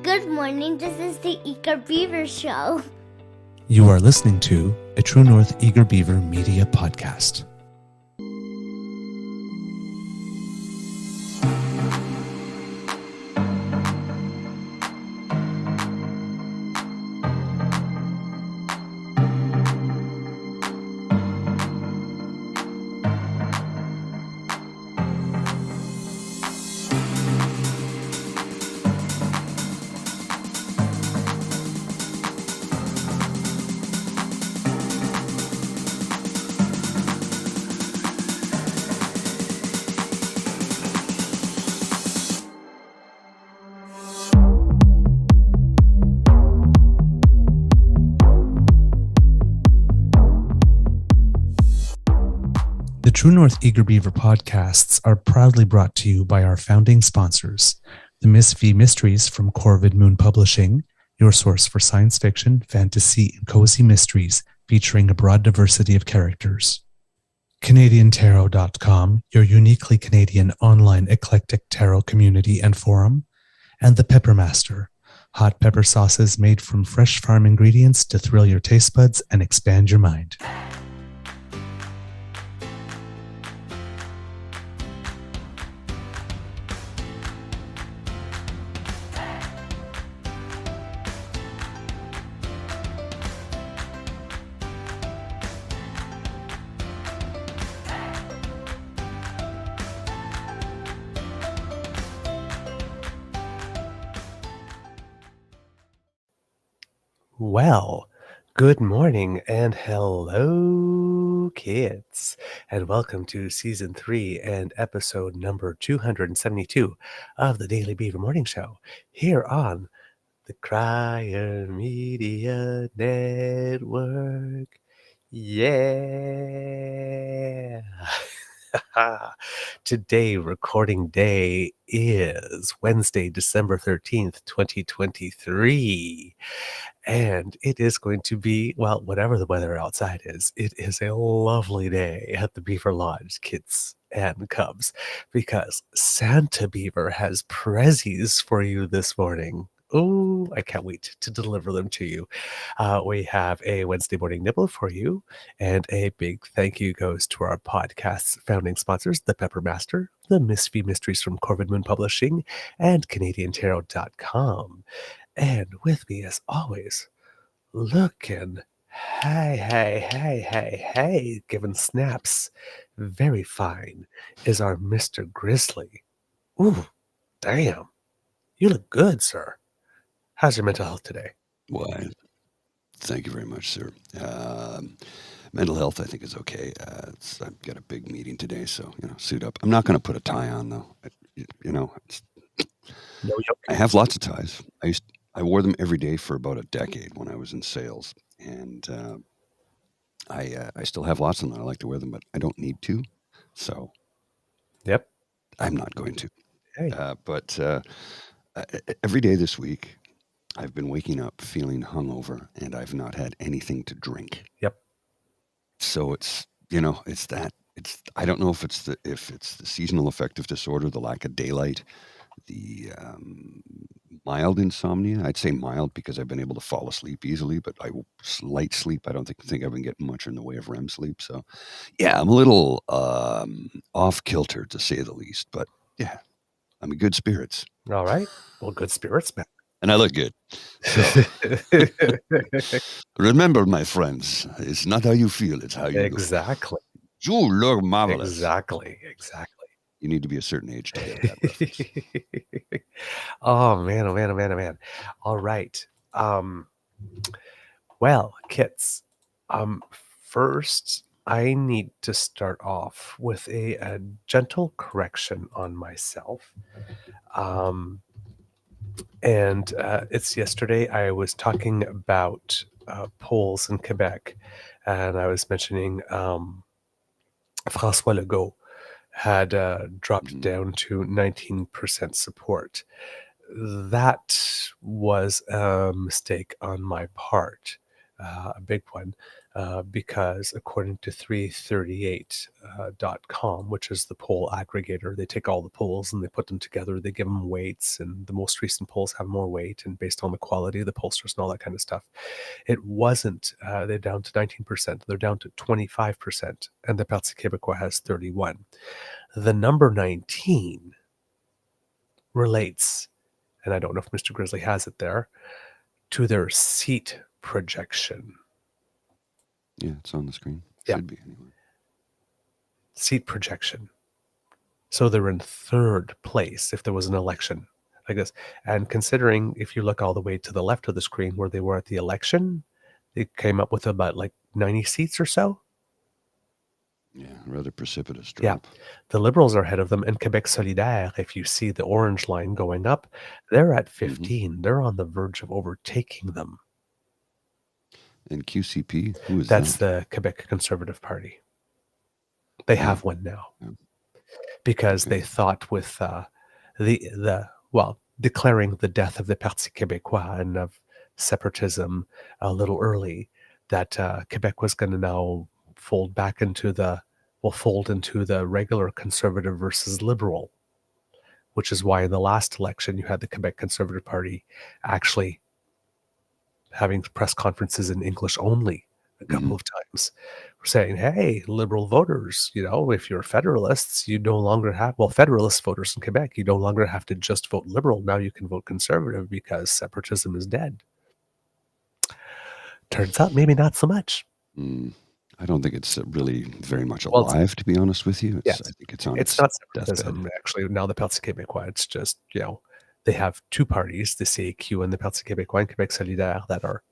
Good morning, this is the Eager Beaver Show. You are listening to a True North Eager Beaver Media Podcast. The True North Eager Beaver podcasts are proudly brought to you by our founding sponsors, the Miss V Mysteries from Corvid Moon Publishing, your source for science fiction, fantasy, and cozy mysteries featuring a broad diversity of characters. CanadianTarot.com, your uniquely Canadian online eclectic tarot community and forum, and The Peppermaster, hot pepper sauces made from fresh farm ingredients to thrill your taste buds and expand your mind. Well, good morning and hello, kids, and welcome to Season 3 and episode number 272 of the Daily Beaver Morning Show here on the Crier Media Network. Yeah! Today, recording day is Wednesday, December 13th, 2023. And it is going to be, well, whatever the weather outside is, it is a lovely day at the Beaver Lodge, kids and cubs, because Santa Beaver has prezzies for you this morning. Oh, I can't wait to deliver them to you. We have a Wednesday morning nibble for you, and a big thank you goes to our podcast's founding sponsors, The Peppermaster, the Miss V Mysteries from Corvid Moon Publishing, and CanadianTarot.com. And with me, as always, looking, hey, giving snaps, very fine, is our Mr. Grizzly. Ooh, damn, you look good, sir. How's your mental health today? Why, thank you very much, sir. Mental health, I think, is okay. I've got a big meeting today, so, suit up. I'm not going to put a tie on, though. I have lots of ties. I wore them every day for about a decade when I was in sales, and I still have lots of them. I like to wear them, but I don't need to, so Yep. I'm not going to. Hey. But every day this week, I've been waking up feeling hungover, and I've not had anything to drink. Yep. So it's that. I don't know if it's the seasonal affective disorder, the lack of daylight, the mild insomnia. I'd say mild because I've been able to fall asleep easily, but light sleep, I don't think I've been getting much in the way of REM sleep. So, yeah, I'm a little off kilter, to say the least. But yeah, I'm in good spirits. All right. Well, good spirits, man. And I look good. So, remember, my friends, it's not how you feel, it's how you Exactly. look. You look marvelous. Exactly. You need to be a certain age to get that reference. Oh man. All right. Well, kids, first I need to start off with a gentle correction on myself. And it's yesterday I was talking about polls in Quebec, and I was mentioning François Legault had dropped down to 19% support. That was a mistake on my part, a big one. because according to 338.com, which is the poll aggregator, they take all the polls and they put them together, they give them weights, and the most recent polls have more weight, and based on the quality of the pollsters and all that kind of stuff. It wasn't, they're down to 19%, they're down to 25%, and the Parti Québécois has 31. The number 19 relates, and I don't know if Mr. Grizzly has it there, to their seat projection. Yeah, it's on the screen. Yeah. Should be anyway. Seat projection. So they're in third place if there was an election like this. And considering if you look all the way to the left of the screen where they were at the election, they came up with about like 90 seats or so. Yeah, rather precipitous Yeah. drop. The Liberals are ahead of them, and Quebec Solidaire, if you see the orange line going up, they're at 15. They're on the verge of overtaking them. And QCP, who is That's that? the Quebec Conservative Party. They have one now. Yeah. Because Okay. they thought with declaring the death of the Parti Québécois and of separatism a little early, that Quebec was going to now fold into the regular conservative versus liberal, which is why in the last election you had the Quebec Conservative Party actually having press conferences in English only a couple of times. We're saying, hey, liberal voters, if you're federalists, you no longer have, federalist voters in Quebec, you no longer have to just vote liberal. Now you can vote conservative because separatism is dead. Turns out maybe not so much. I don't think it's really very much alive, to be honest with you. Yes. I think it's on It's its not deathbed. separatism, actually. Now the Parti Québécois, it's just, they have two parties, the CAQ and the Parti Québécois and Quebec Solidaire, that are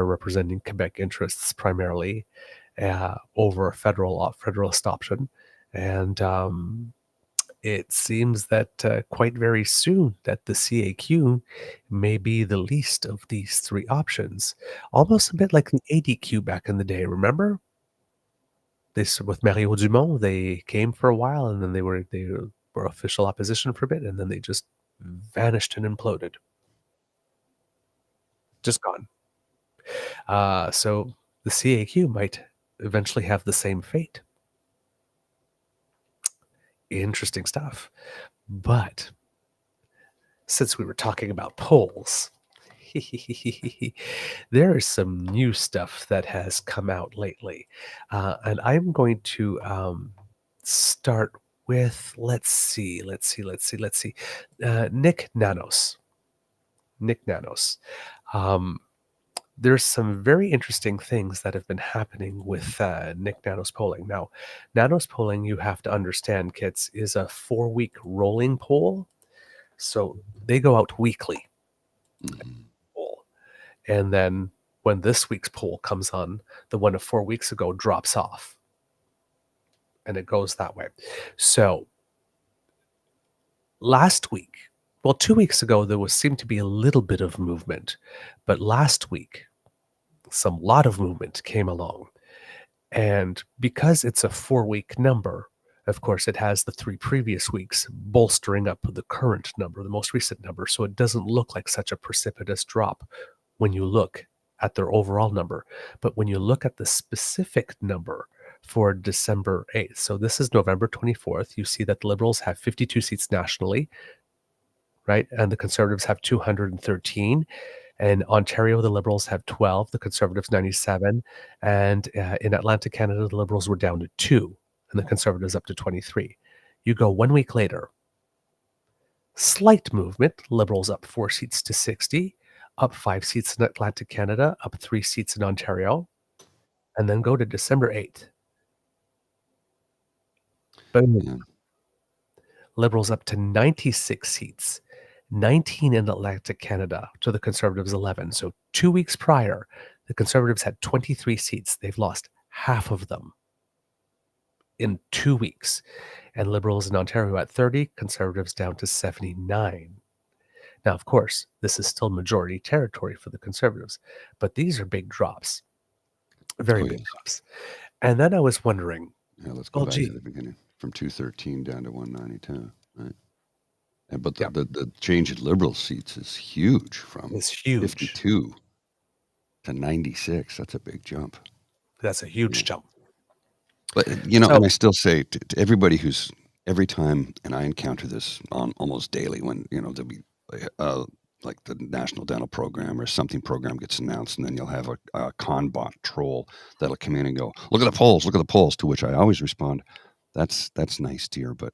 representing Quebec interests primarily over a federalist option. And it seems that quite very soon that the CAQ may be the least of these three options. Almost a bit like the ADQ back in the day, remember? With Mario Dumont, they came for a while, and then they were official opposition for a bit, and then they just vanished and imploded. Just gone. So the CAQ might eventually have the same fate. Interesting stuff. But since we were talking about polls, there is some new stuff that has come out lately. And I'm going to start with, let's see. Nick Nanos. There's some very interesting things that have been happening with Nick Nanos polling. Now, Nanos polling, you have to understand, kids, is a 4-week rolling poll. So they go out weekly. And then when this week's poll comes on, the one of 4 weeks ago drops off. And it goes that way. So last week, 2 weeks ago, there seemed to be a little bit of movement. But last week, some lot of movement came along. And because it's a 4-week number, of course, it has the 3 previous weeks bolstering up the current number, the most recent number. So it doesn't look like such a precipitous drop when you look at their overall number. But when you look at the specific number for December 8th, so this is November 24th, you see that the Liberals have 52 seats nationally, right? And the Conservatives have 213. In Ontario, the Liberals have 12, the Conservatives 97. And in Atlantic Canada, the Liberals were down to 2, and the Conservatives up to 23. You go 1 week later, slight movement, Liberals up 4 seats to 60, up 5 seats in Atlantic Canada, up 3 seats in Ontario, and then go to December 8th. Boom. Yeah. Liberals up to 96 seats, 19 in Atlantic Canada to the Conservatives 11. So 2 weeks prior, the Conservatives had 23 seats. They've lost half of them in 2 weeks. And Liberals in Ontario at 30, Conservatives down to 79. Now, of course, this is still majority territory for the Conservatives, but these are big drops, very big drops. And then I was wondering, let's go back to the beginning, from 213 down to 192, right? But the change in Liberal seats is huge, from 52 to 96. That's a big jump. That's a huge Yeah. jump. But, and I still say to everybody who's, every time, and I encounter this on almost daily when, there'll be like the National Dental Program or something program gets announced, and then you'll have a con bot troll that'll come in and go, look at the polls, to which I always respond, that's nice, dear, but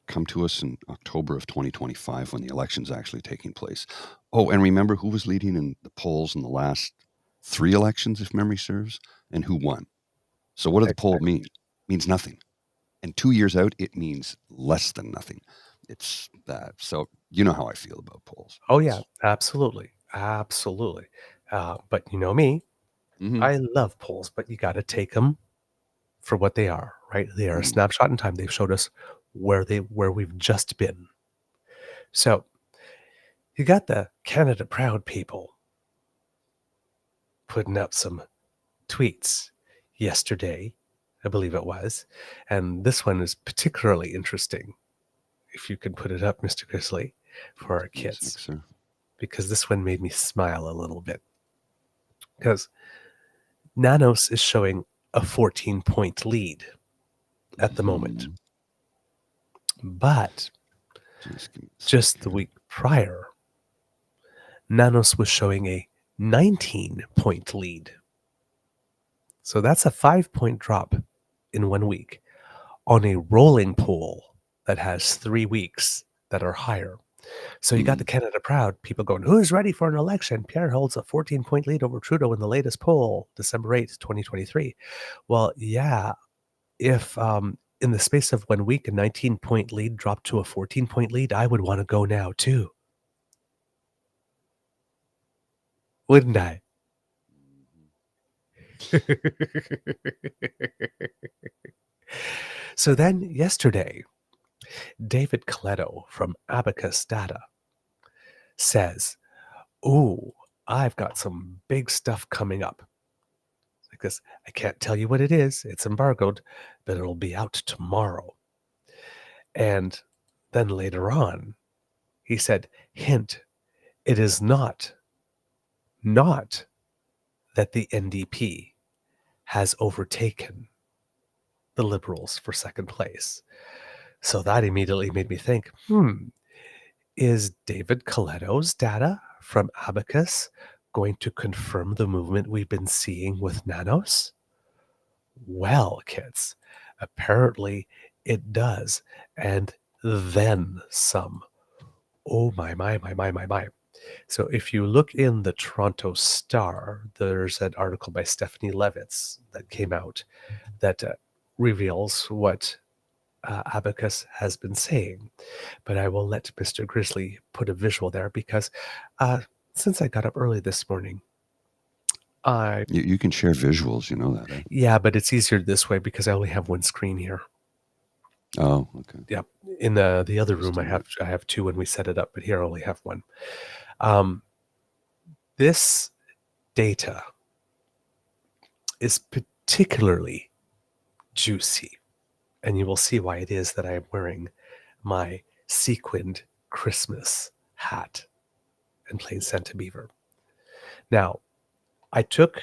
come to us in October of 2025 when the election's actually taking place. Oh, and remember who was leading in the polls in the last 3 elections, if memory serves, and who won. So what does the poll mean? It means nothing. And 2 years out, it means less than nothing. It's that. So you know how I feel about polls. Oh, yeah, absolutely. Absolutely. But you know me, I love polls, but you got to take them for what they are, right? They are a snapshot in time. They've showed us where we've just been. So you got the Canada Proud people putting up some tweets yesterday, I believe it was. And this one is particularly interesting. If you can put it up, Mr. Grizzly, for our kids. Sir. Because this one made me smile a little bit. Because Nanos is showing a 14-point lead at the moment. But just the week prior, Nanos was showing a 19-point lead. So that's a 5-point drop in 1 week on a rolling pool that has 3 weeks that are higher. So you got the Canada Proud people going, who's ready for an election? Pierre holds a 14-point lead over Trudeau in the latest poll, December 8th, 2023. Well, yeah, if in the space of 1 week, a 19-point lead dropped to a 14-point lead, I would want to go now too. Wouldn't I? So then yesterday, David Coletto from Abacus Data says, ooh, I've got some big stuff coming up. Because I can't tell you what it is. It's embargoed, but it'll be out tomorrow. And then later on, he said, hint, it is not that the NDP has overtaken the Liberals for second place. So that immediately made me think, is David Coletto's data from Abacus going to confirm the movement we've been seeing with Nanos? Well, kids, apparently it does. And then some. Oh, my. So if you look in the Toronto Star, there's an article by Stephanie Levitz that came out that reveals what Abacus has been saying. But I will let Mr. Grizzly put a visual there because since I got up early this morning, You can share visuals, you know that, eh? Yeah, but it's easier this way because I only have one screen here. Oh, okay. Yeah, in the other room I have two when we set it up, but here I only have one. This data is particularly juicy, and you will see why it is that I am wearing my sequined Christmas hat and playing Santa Beaver. Now, I took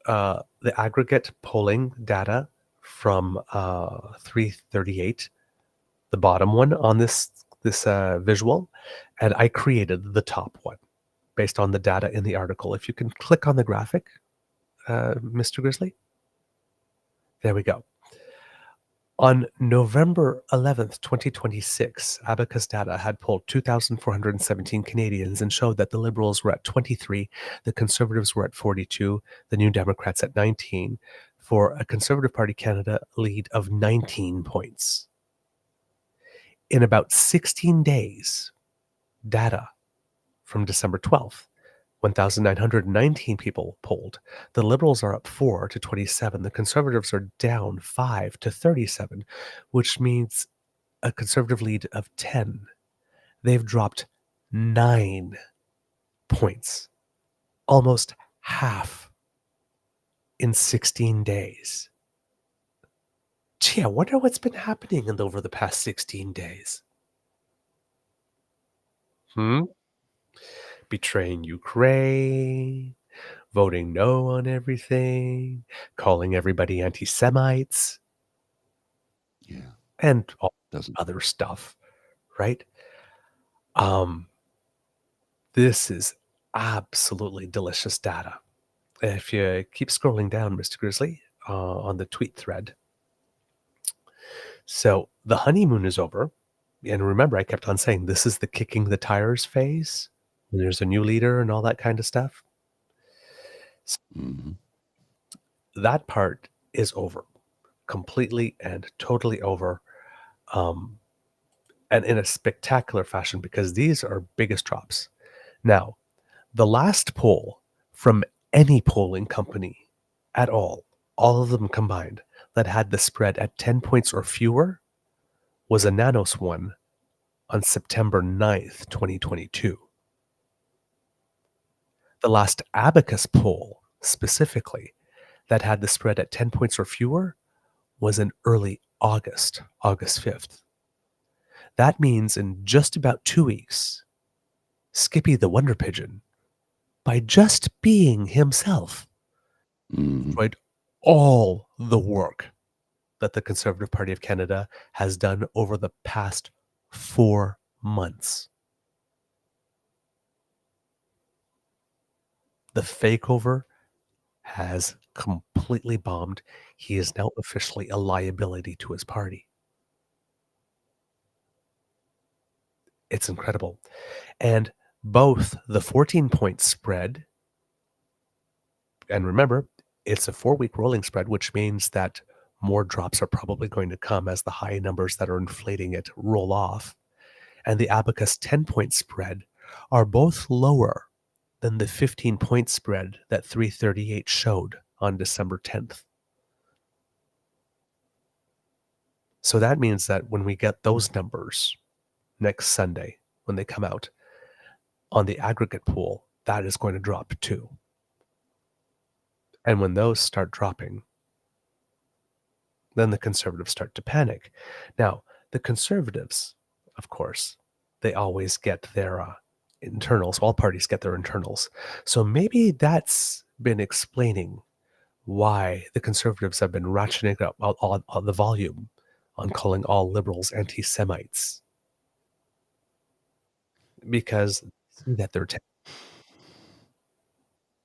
the aggregate polling data from 338, the bottom one on this visual, and I created the top one based on the data in the article. If you can click on the graphic, Mr. Grizzly. There we go. On November 11th, 2026, Abacus Data had polled 2,417 Canadians and showed that the Liberals were at 23, the Conservatives were at 42, the New Democrats at 19, for a Conservative Party Canada lead of 19 points. In about 16 days, data from December 12th, 1,919 people polled. The Liberals are up 4 to 27. The Conservatives are down 5 to 37, which means a Conservative lead of 10. They've dropped 9 points, almost half in 16 days. Gee, I wonder what's been happening over the past 16 days. Betraying Ukraine, voting no on everything, calling everybody anti-Semites, Yeah. and all Doesn't. other stuff, right? Um, this is absolutely delicious data. If you keep scrolling down, Mr. Grizzly, on the tweet thread. So the honeymoon is over. And remember, I kept on saying this is the kicking the tires phase. When there's a new leader and all that kind of stuff. Mm-hmm. That part is over. Completely and totally over. And in a spectacular fashion, because these are biggest drops. Now, the last poll from any polling company at all of them combined, that had the spread at 10 points or fewer was a Nanos one on September 9th, 2022. The last Abacus poll, specifically, that had the spread at 10 points or fewer was in early August 5th. That means in just about 2 weeks, Skippy the Wonder Pigeon, by just being himself, Mm-hmm. destroyed all the work that the Conservative Party of Canada has done over the past 4 months. The fakeover has completely bombed. He is now officially a liability to his party. It's incredible. And both the 14-point spread, and remember, it's a 4-week rolling spread, which means that more drops are probably going to come as the high numbers that are inflating it roll off. And the Abacus 10-point spread are both lower than the 15-point spread that 338 showed on December 10th. So that means that when we get those numbers next Sunday, when they come out on the aggregate pool, that is going to drop too. And when those start dropping, then the Conservatives start to panic. Now, the Conservatives, of course, they always get their internals. All parties get their internals. So maybe that's been explaining why the Conservatives have been ratcheting up on the volume on calling all liberals anti-Semites. Because that they're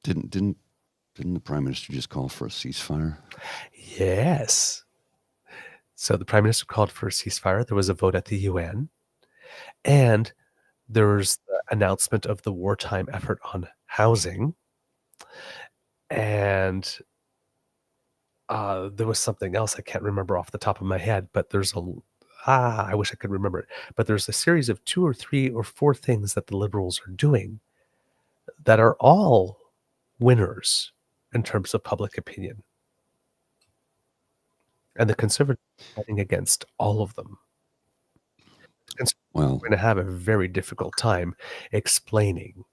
Didn't the Prime Minister just call for a ceasefire? Yes. So the Prime Minister called for a ceasefire. There was a vote at the UN. And there was the announcement of the wartime effort on housing. And there was something else I can't remember off the top of my head, but I wish I could remember it. But there's a series of 2 or 3 or 4 things that the Liberals are doing that are all winners in terms of public opinion. And the Conservatives are fighting against all of them. Well, We're going to have a very difficult time explaining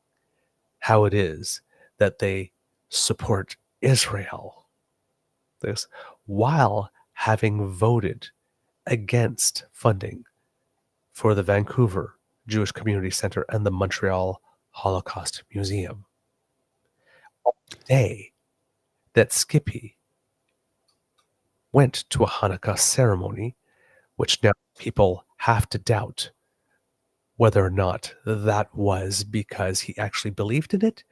how it is that they support Israel, this, while having voted against funding for the Vancouver Jewish Community Center and the Montreal Holocaust Museum. On the day that Skippy went to a Hanukkah ceremony, which now people have to doubt whether or not that was because he actually believed in it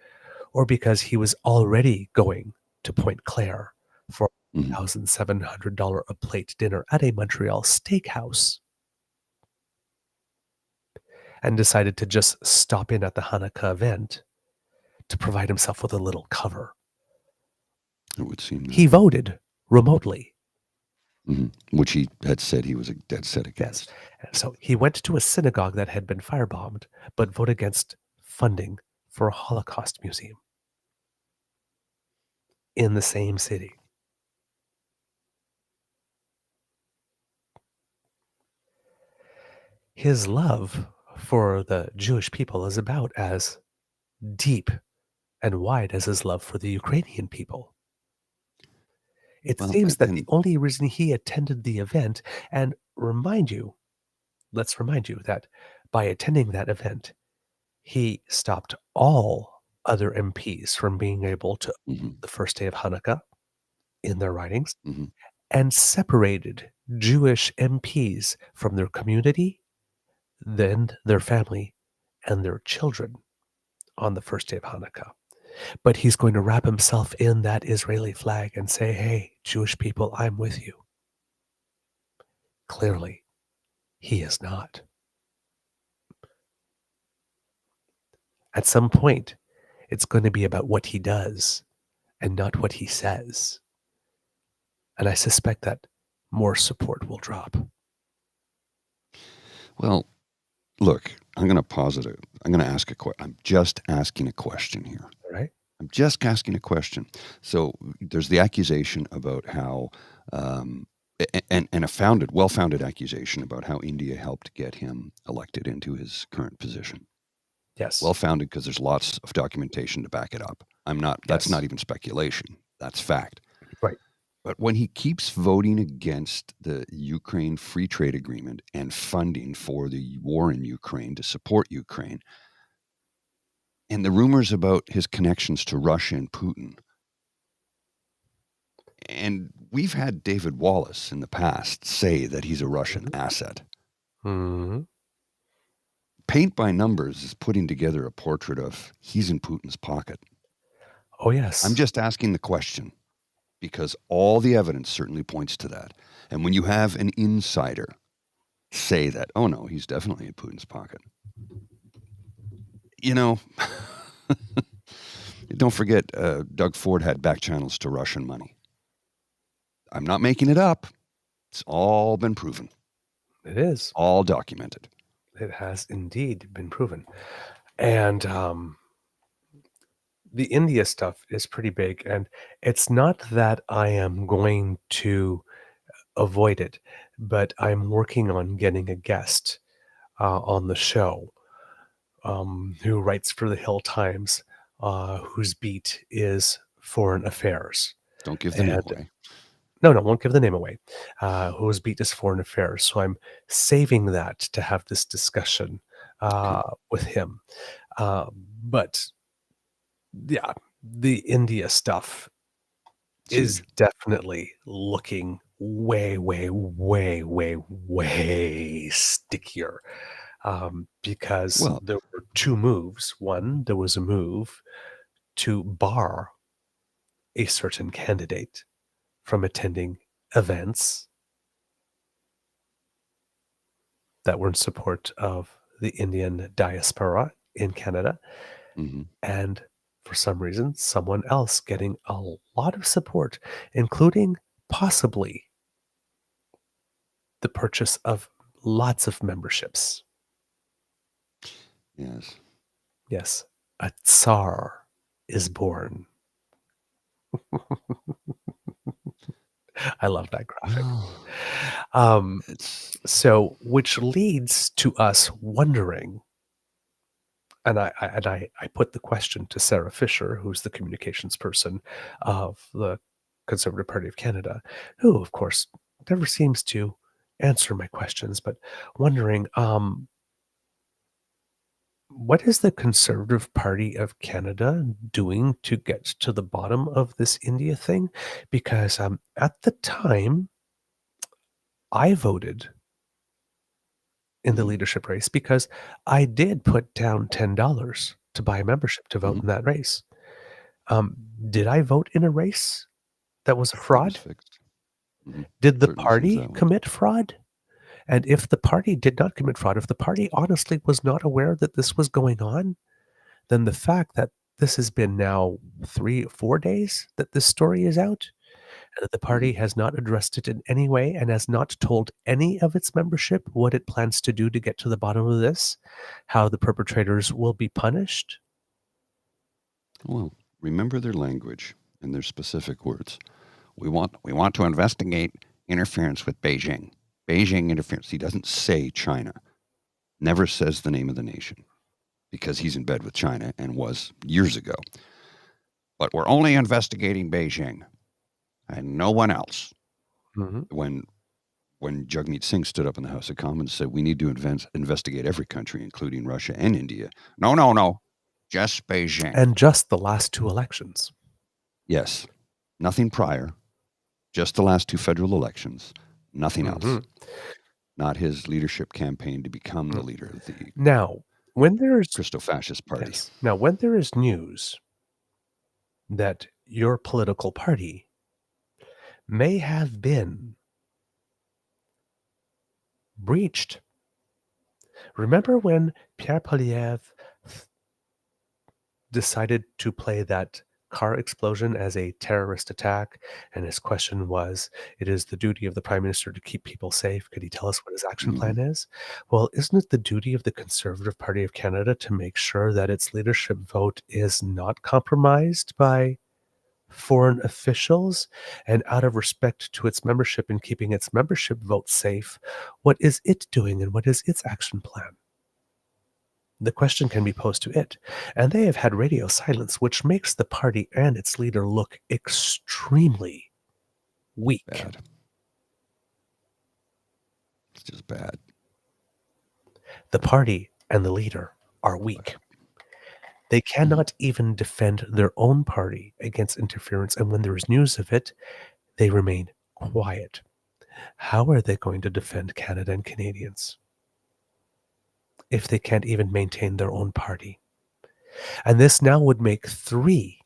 or because he was already going to Point Claire for a $1,700 a plate dinner at a Montreal steakhouse and decided to just stop in at the Hanukkah event to provide himself with a little cover. it would seem that. He voted remotely. Which he had said he was dead set against. Yes. And so he went to a synagogue that had been firebombed, but voted against funding for a Holocaust museum in the same city. His love for the Jewish people is about as deep and wide as his love for the Ukrainian people. It seems that the only reason he attended the event, and let's remind you that by attending that event, he stopped all other MPs from being able to hmm the first day of Hanukkah in their writings, hmm and separated Jewish MPs from their community, then their family, and their children on the first day of Hanukkah. But he's going to wrap himself in that Israeli flag and say, hey, Jewish people, I'm with you. Clearly, he is not. At some point, it's going to be about what he does and not what he says. And I suspect that more support will drop. Well, look, I'm going to posit it. I'm going to ask a question. I'm just asking a question here. All right? I'm just asking a question. So there's the accusation about how, and a well-founded accusation about how India helped get him elected into his current position. Yes. Well-founded because there's lots of documentation to back it up. That's Yes. not even speculation. That's fact. Right. But when he keeps voting against the Ukraine Free Trade Agreement and funding for the war in Ukraine to support Ukraine, and the rumors about his connections to Russia and Putin, and we've had David Wallace in the past say that he's a Russian asset. Mm-hmm. Paint by Numbers is putting together a portrait of he's in Putin's pocket. Oh, yes. I'm just asking the question because all the evidence certainly points to that. And when you have an insider say that, oh no, he's definitely in Putin's pocket, you know, don't forget Doug Ford had back channels to Russian money. I'm not making it up. It's all been proven. It is. All documented. It has indeed been proven. And the India stuff is pretty big. And it's not that I am going to avoid it, but I'm working on getting a guest on the show who writes for the Hill Times, whose beat is foreign affairs. Don't give the name away. No, won't give the name away. Whose beat is foreign affairs. So I'm saving that to have this discussion with him. But yeah, the India stuff is definitely looking way, way, way, way, way stickier. Because there were two moves. One, there was a move to bar a certain candidate from attending events that were in support of the Indian diaspora in Canada. Mm-hmm. And for some reason, someone else getting a lot of support, including possibly the purchase of lots of memberships. Yes. Yes, a Tsar is born. I love that graphic. So, which leads to us wondering, and I put the question to Sarah Fisher, who's the communications person of the Conservative Party of Canada, who, of course, never seems to answer my questions, but wondering, what is the Conservative Party of Canada doing to get to the bottom of this India thing? Because at the time, I voted in the leadership race because I did put down $10 to buy a membership to vote in that race. Did I vote in a race that was a fraud? Fixed. Did the Certainly party commit fraud? And if the party did not commit fraud, if the party honestly was not aware that this was going on, then the fact that this has been now 3-4 days that this story is out, and that the party has not addressed it in any way and has not told any of its membership what it plans to do to get to the bottom of this, how the perpetrators will be punished. Well, remember their language and their specific words. We want to investigate interference with Beijing. Beijing interference. He doesn't say China. Never says the name of the nation because he's in bed with China and was years ago. But we're only investigating Beijing and no one else. When Jagmeet Singh stood up in the House of Commons and said we need to investigate every country, including Russia and India. No. Just Beijing. And just the last 2 elections. Yes. Nothing prior. Just the last 2 federal elections. Nothing else. Not his leadership campaign to become the leader of the Now, when there is Christo-fascist party. yes. Now, when there is news that your political party may have been breached. Remember when Pierre Poilievre decided to play that car explosion as a terrorist attack, and his question was, it is the duty of the Prime Minister to keep people safe. Could he tell us what his action plan is? Well, isn't it the duty of the Conservative Party of Canada to make sure that its leadership vote is not compromised by foreign officials? And out of respect to its membership and keeping its membership vote safe, what is it doing and what is its action plan? The question can be posed to it. And they have had radio silence, which makes the party and its leader look extremely weak. Bad. It's just bad. The party and the leader are weak. They cannot even defend their own party against interference, and when there is news of it, they remain quiet. How are they going to defend Canada and Canadians if they can't even maintain their own party? And this now would make 3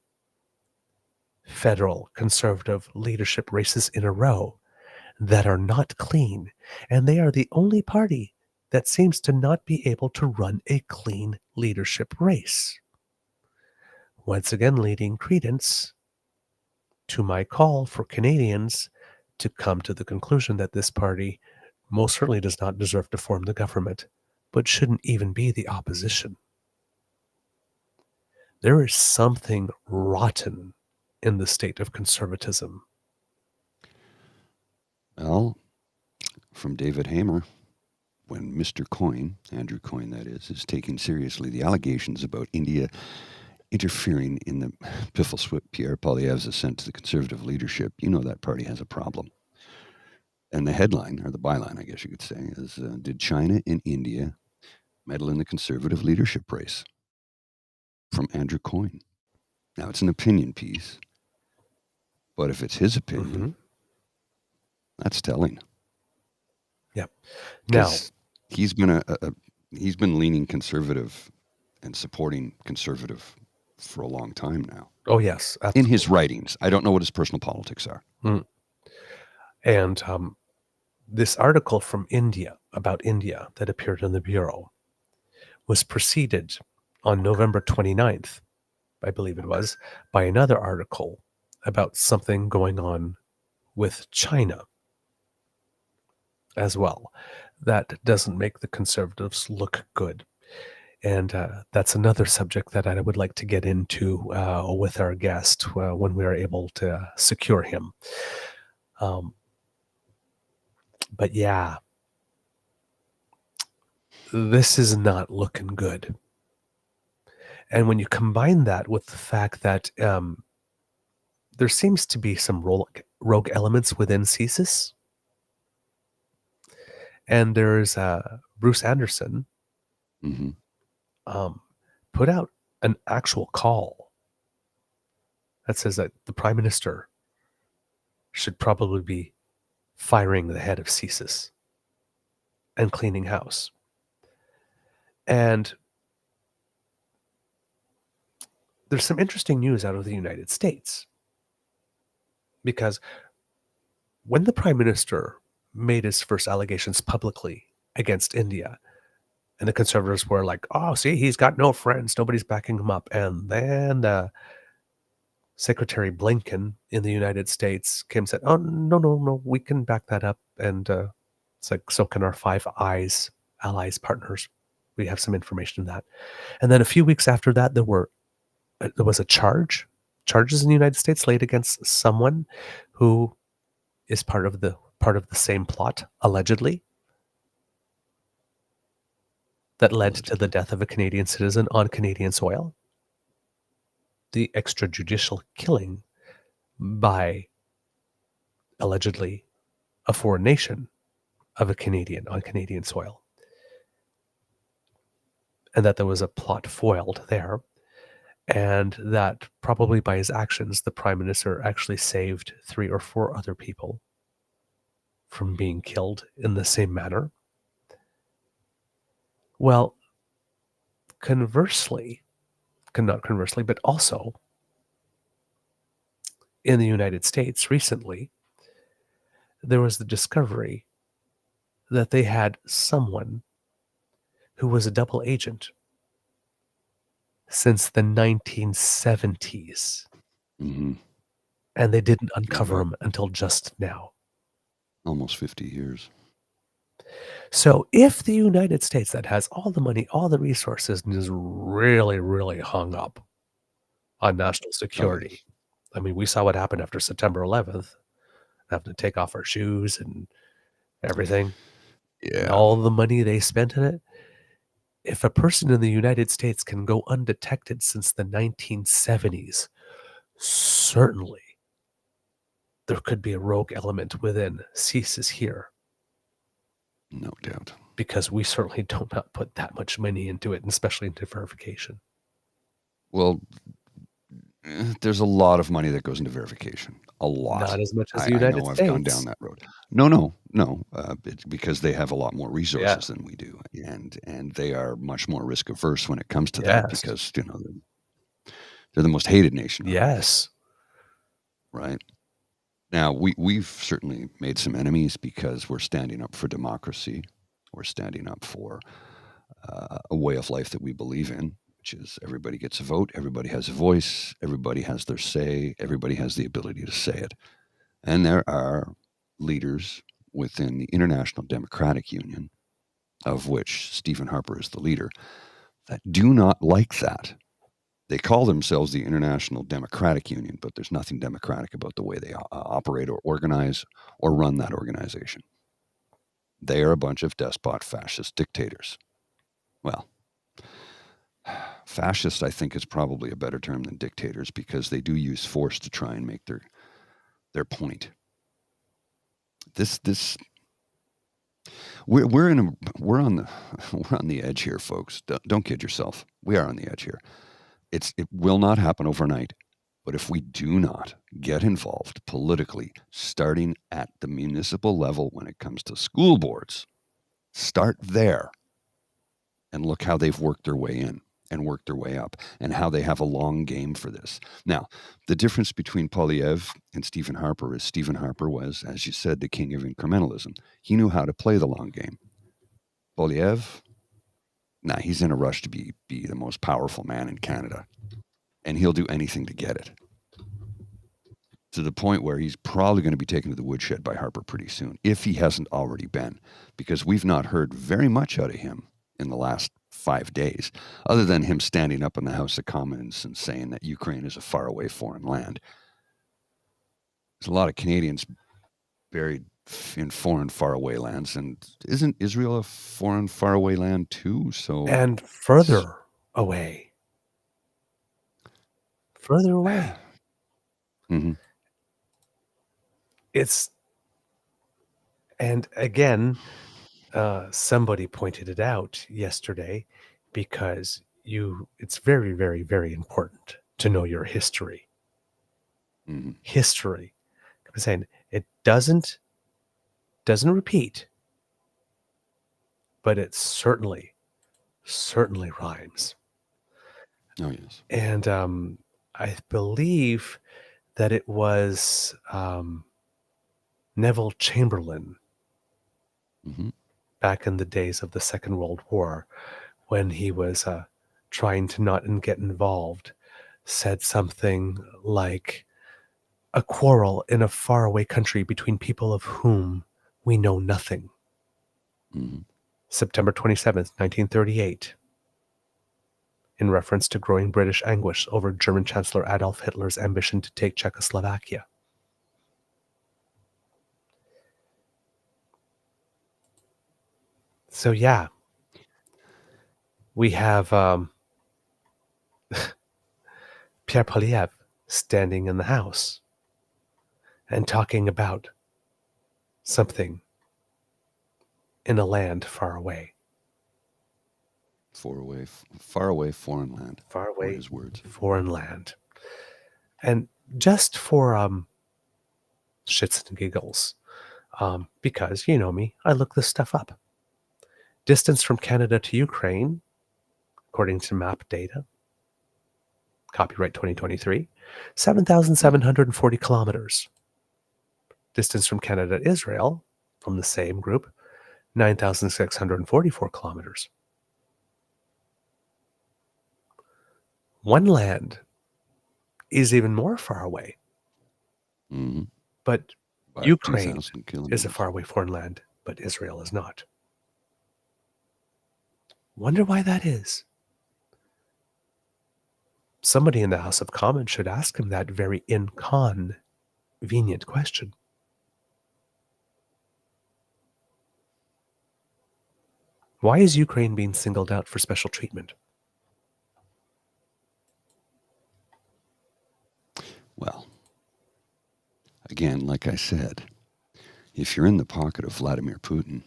federal Conservative leadership races in a row that are not clean, and they are the only party that seems to not be able to run a clean leadership race. Once again, leading credence to my call for Canadians to come to the conclusion that this party most certainly does not deserve to form the government, but shouldn't even be the opposition. There is something rotten in the state of conservatism. Well, from David Hamer, when Mr. Coyne, Andrew Coyne that is taking seriously the allegations about India interfering in the piffle-swip Pierre Poilievre's ascent to the Conservative leadership, you know that party has a problem. And the headline, or the byline, I guess you could say, is, did China and India meddle in the Conservative leadership race? From Andrew Coyne. Now, it's an opinion piece, but if it's his opinion, that's telling. Yep. Now, he's been leaning conservative and supporting conservative for a long time now. Oh, yes. Absolutely. In his writings. I don't know what his personal politics are. And this article from India, about India, that appeared in the Bureau, was preceded on November 29th, I believe it was, by another article about something going on with China as well. That doesn't make the Conservatives look good. And that's another subject that I would like to get into with our guest when we are able to secure him. But yeah, this is not looking good. And when you combine that with the fact that there seems to be some rogue elements within CSIS, and there's Bruce Anderson put out an actual call that says that the Prime Minister should probably be firing the head of CSIS and cleaning house. And there's some interesting news out of the United States, because when the Prime Minister made his first allegations publicly against India, and the Conservatives were like, oh, see, he's got no friends, nobody's backing him up. And then Secretary Blinken in the United States came and said, oh, no, we can back that up. And it's like, so can our Five Eyes allies, partners. We have some information on that. And then a few weeks after that, there was charges in the United States laid against someone who is part of the same plot, allegedly, that led to the death of a Canadian citizen on Canadian soil. The extrajudicial killing by, allegedly, a foreign nation of a Canadian on Canadian soil. And that there was a plot foiled there. and that probably by his actions, the prime minister actually saved 3 or 4 other people from being killed in the same manner. Well, conversely, not conversely, but also in the United States recently, there was the discovery that they had someone who was a double agent since the 1970s, Hmm. and they didn't Yeah, uncover about him until just now. almost 50 years. So if the United States, that has all the money, all the resources, and is really, really hung up on national Oh, security, yes. I mean, we saw what happened after September 11th, having to take off our shoes and everything, and Yeah. all the money they spent in it. If a person in the United States can go undetected since the 1970s, certainly there could be a rogue element within CSIS here, No doubt. because we certainly do not put that much money into it, and especially into verification. Well, there's a lot of money that goes into verification. A lot. Not as much as the I United know I've gone down States. that road. No. It's because they have a lot more Yeah. resources than we do, and they are much more risk averse when it comes to that Yes. because they're the most hated nation on earth, Yes. right? Now we've certainly made some enemies because we're standing up for democracy. We're standing up for a way of life that we believe in, which is everybody gets a vote, everybody has a voice, everybody has their say, everybody has the ability to say it. And there are leaders within the International Democratic Union, of which Stephen Harper is the leader, that do not like that. They call themselves the International Democratic Union, but there's nothing democratic about the way they operate or organize or run that organization. They are a bunch of despot fascist dictators. Well, fascist, I think, is probably a better term than dictators because they do use force to try and make their point. We're on the edge here, folks. Don't kid yourself. We are on the edge here. It will not happen overnight, but if we do not get involved politically, starting at the municipal level when it comes to school boards, start there, and look how they've worked their way in and worked their way up, and how they have a long game for this. Now, the difference between Poilievre and Stephen Harper is Stephen Harper was, as you said, the king of incrementalism. He knew how to play the long game. Poilievre, he's in a rush to be the most powerful man in Canada, and he'll do anything to get it. To the point where he's probably going to be taken to the woodshed by Harper pretty soon, if he hasn't already been, because we've not heard very much out of him in the last 5 days, other than him standing up in the House of Commons and saying that Ukraine is a faraway foreign land. There's a lot of Canadians buried in foreign faraway lands, and isn't Israel a foreign faraway land too? So And further away. Further away. Mm-hmm. And again, somebody pointed it out yesterday, because it's very, very, very important to know your history. Mm-hmm. History. I'm saying it doesn't repeat, but it certainly rhymes. Oh yes. And I believe that it was Neville Chamberlain, Mm-hmm. back in the days of the Second World War, when he was trying to not get involved, said something like, "A quarrel in a faraway country between people of whom we know nothing." Mm-hmm. September 27th, 1938, in reference to growing British anguish over German Chancellor Adolf Hitler's ambition to take Czechoslovakia. So yeah, we have Pierre Poilievre standing in the house and talking about something in a land far away. Far away foreign land. Far Were away his words. foreign land. And just for shits and giggles, because you know me, I look this stuff up. Distance from Canada to Ukraine, according to map data, copyright 2023, 7,740 kilometers. Distance from Canada to Israel, from the same group, 9,644 kilometers. One land is even more far away, Mm-hmm. but By Ukraine 2,000 is kilometers. a faraway foreign land, but Israel is not. Wonder why that is. Somebody in the House of Commons should ask him that very inconvenient question. Why is Ukraine being singled out for special treatment? Well, again, like I said, if you're in the pocket of Vladimir Putin,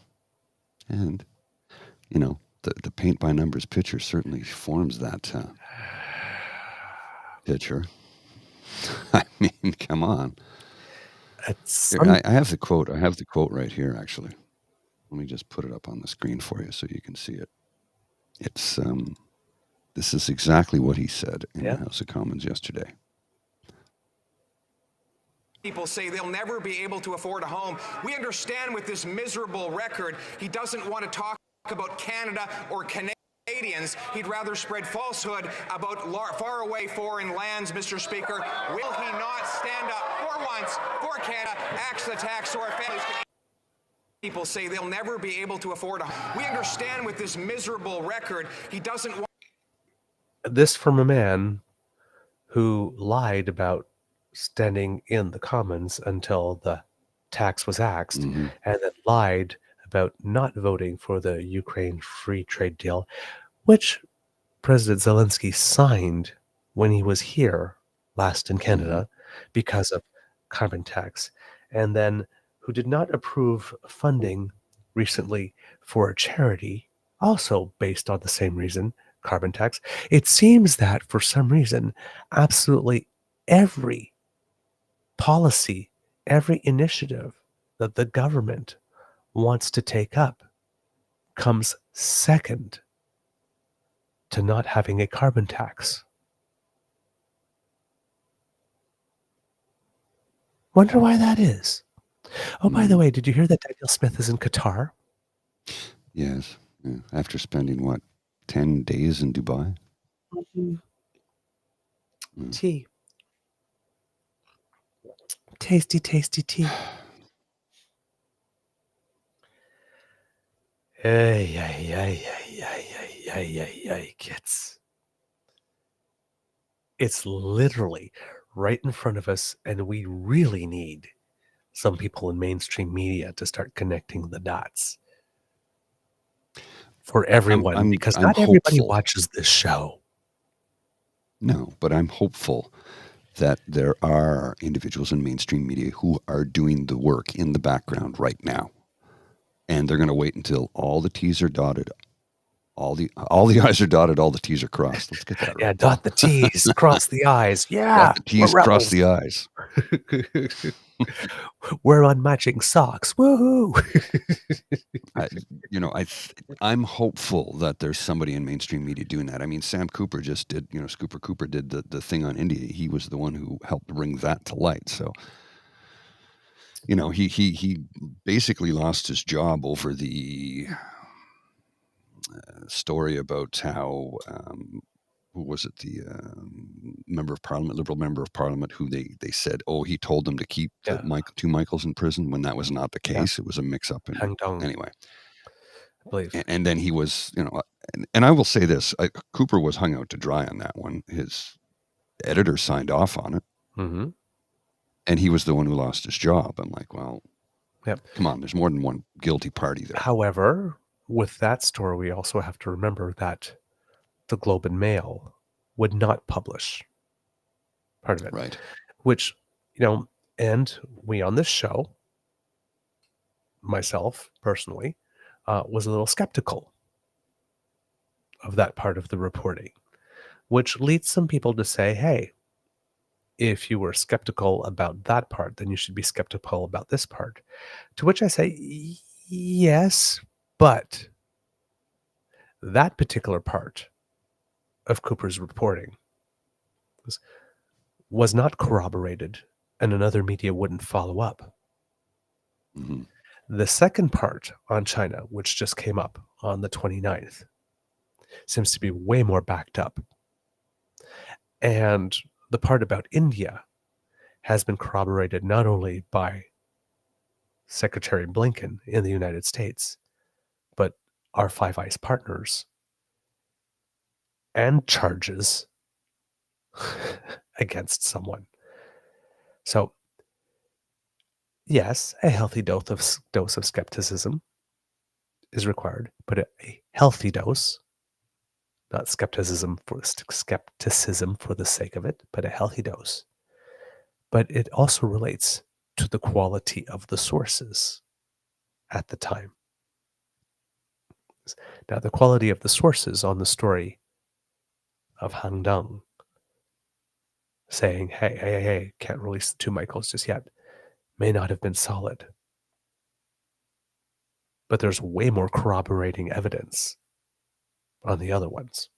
and, you know, the paint by numbers picture certainly forms that picture. I mean, come on. Here, I have the quote. I have the quote right here, actually. Let me just put it up on the screen for you so you can see it. It's this is exactly what he said in the House of Commons yesterday. People say they'll never be able to afford a home. We understand with this miserable record, he doesn't want to talk about Canada or Canadians. He'd rather spread falsehood about faraway foreign lands, Mr. Speaker. Will he not stand up for once for Canada, axe the tax so our families can... People say they'll never be able to afford a home. We understand with this miserable record, he doesn't want... This from a man who lied about standing in the Commons until the tax was axed, and then lied about not voting for the Ukraine free trade deal, which President Zelensky signed when he was here last in Canada because of carbon tax, and then who did not approve funding recently for a charity, also based on the same reason, carbon tax. It seems that for some reason, absolutely every policy, every initiative that the government wants to take up comes second to not having a carbon tax. Wonder why that is. Oh, by the way, did you hear that Daniel Smith is in Qatar? Yes. Yeah. After spending, what, 10 days in Dubai? Tea. Tasty, tasty tea. Kids. It's literally right in front of us, and we really need some people in mainstream media to start connecting the dots for everyone, because not everybody watches this show. No, but I'm hopeful that there are individuals in mainstream media who are doing the work in the background right now. And they're going to wait until all the T's are dotted, all the I's are dotted, all the T's are crossed. Let's get that right. Yeah, dot the T's, cross the I's. Yeah, dot the T's, cross the I's. We're on matching socks. Woohoo! I'm hopeful that there's somebody in mainstream media doing that. I mean, Sam Cooper just did, Scooper Cooper did the thing on India. He was the one who helped bring that to light. So, he basically lost his job over the story about how, who was it? The member of parliament, Liberal member of parliament, who they said, he told them to keep two Michaels in prison, when that was not the case. It was a mix-up. Anyway, I believe. And then he was, and I will say this: Cooper was hung out to dry on that one. His editor signed off on it, and he was the one who lost his job. I'm like, well, come on, there's more than one guilty party there. However, with that story, we also have to remember that the Globe and Mail would not publish part of it. Right. Which, and we on this show, myself personally, was a little skeptical of that part of the reporting, which leads some people to say, hey, if you were skeptical about that part, then you should be skeptical about this part. To which I say, yes, but that particular part of Cooper's reporting was not corroborated, and another media wouldn't follow up. Mm-hmm. The second part on China, which just came up on the 29th, seems to be way more backed up. And the part about India has been corroborated not only by Secretary Blinken in the United States, but our Five Eyes partners, and charges against someone. So, yes, a healthy dose of skepticism is required, but a healthy dose, not skepticism for the sake of it, but a healthy dose. But it also relates to the quality of the sources at the time. Now, the quality of the sources on the story of Hang Deng saying, hey, can't release the 2 Michaels just yet, may not have been solid. But there's way more corroborating evidence on the other ones.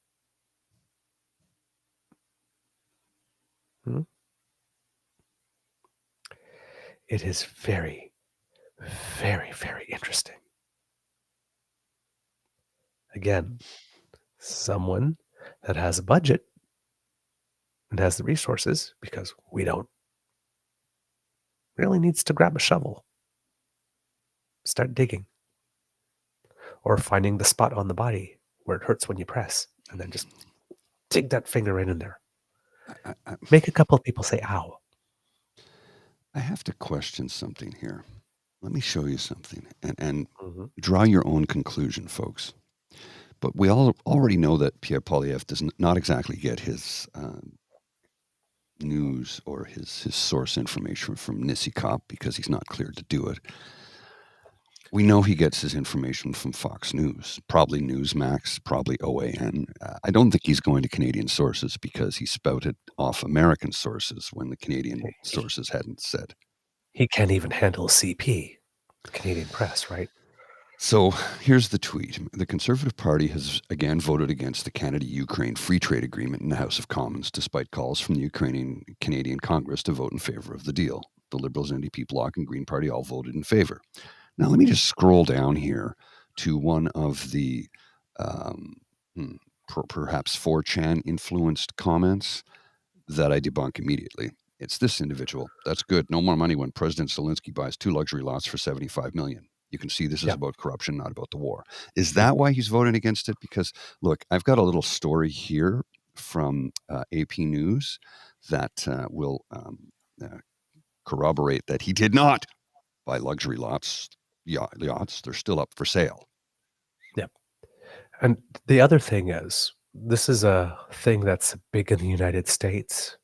It is very, very, very interesting. Again, someone that has a budget and has the resources, because we don't, really needs to grab a shovel, start digging, or finding the spot on the body where it hurts when you press, and then just dig that finger right in there. Make a couple of people say, ow. I have to question something here. Let me show you something and draw your own conclusion, folks. But we all already know that Pierre Poilievre does not exactly get his news or his source information from NISICOP because he's not cleared to do it. We know he gets his information from Fox News, probably Newsmax, probably OAN. I don't think he's going to Canadian sources because he spouted off American sources when the Canadian sources hadn't said. He can't even handle CP, the Canadian press, right? So here's the tweet. The Conservative Party has again voted against the Canada-Ukraine Free Trade Agreement in the House of Commons, despite calls from the Ukrainian-Canadian Congress to vote in favor of the deal. The Liberals, NDP Bloc, and Green Party all voted in favor. Now, let me just scroll down here to one of the perhaps 4chan-influenced comments that I debunk immediately. It's this individual. That's good. No more money when President Zelensky buys 2 luxury lots for $75 million. You can see this is about corruption, not about the war. Is that why he's voting against it? Because, look, I've got a little story here from AP News that will corroborate that he did not buy luxury yachts. They're still up for sale. Yep. And the other thing is, this is a thing that's big in the United States.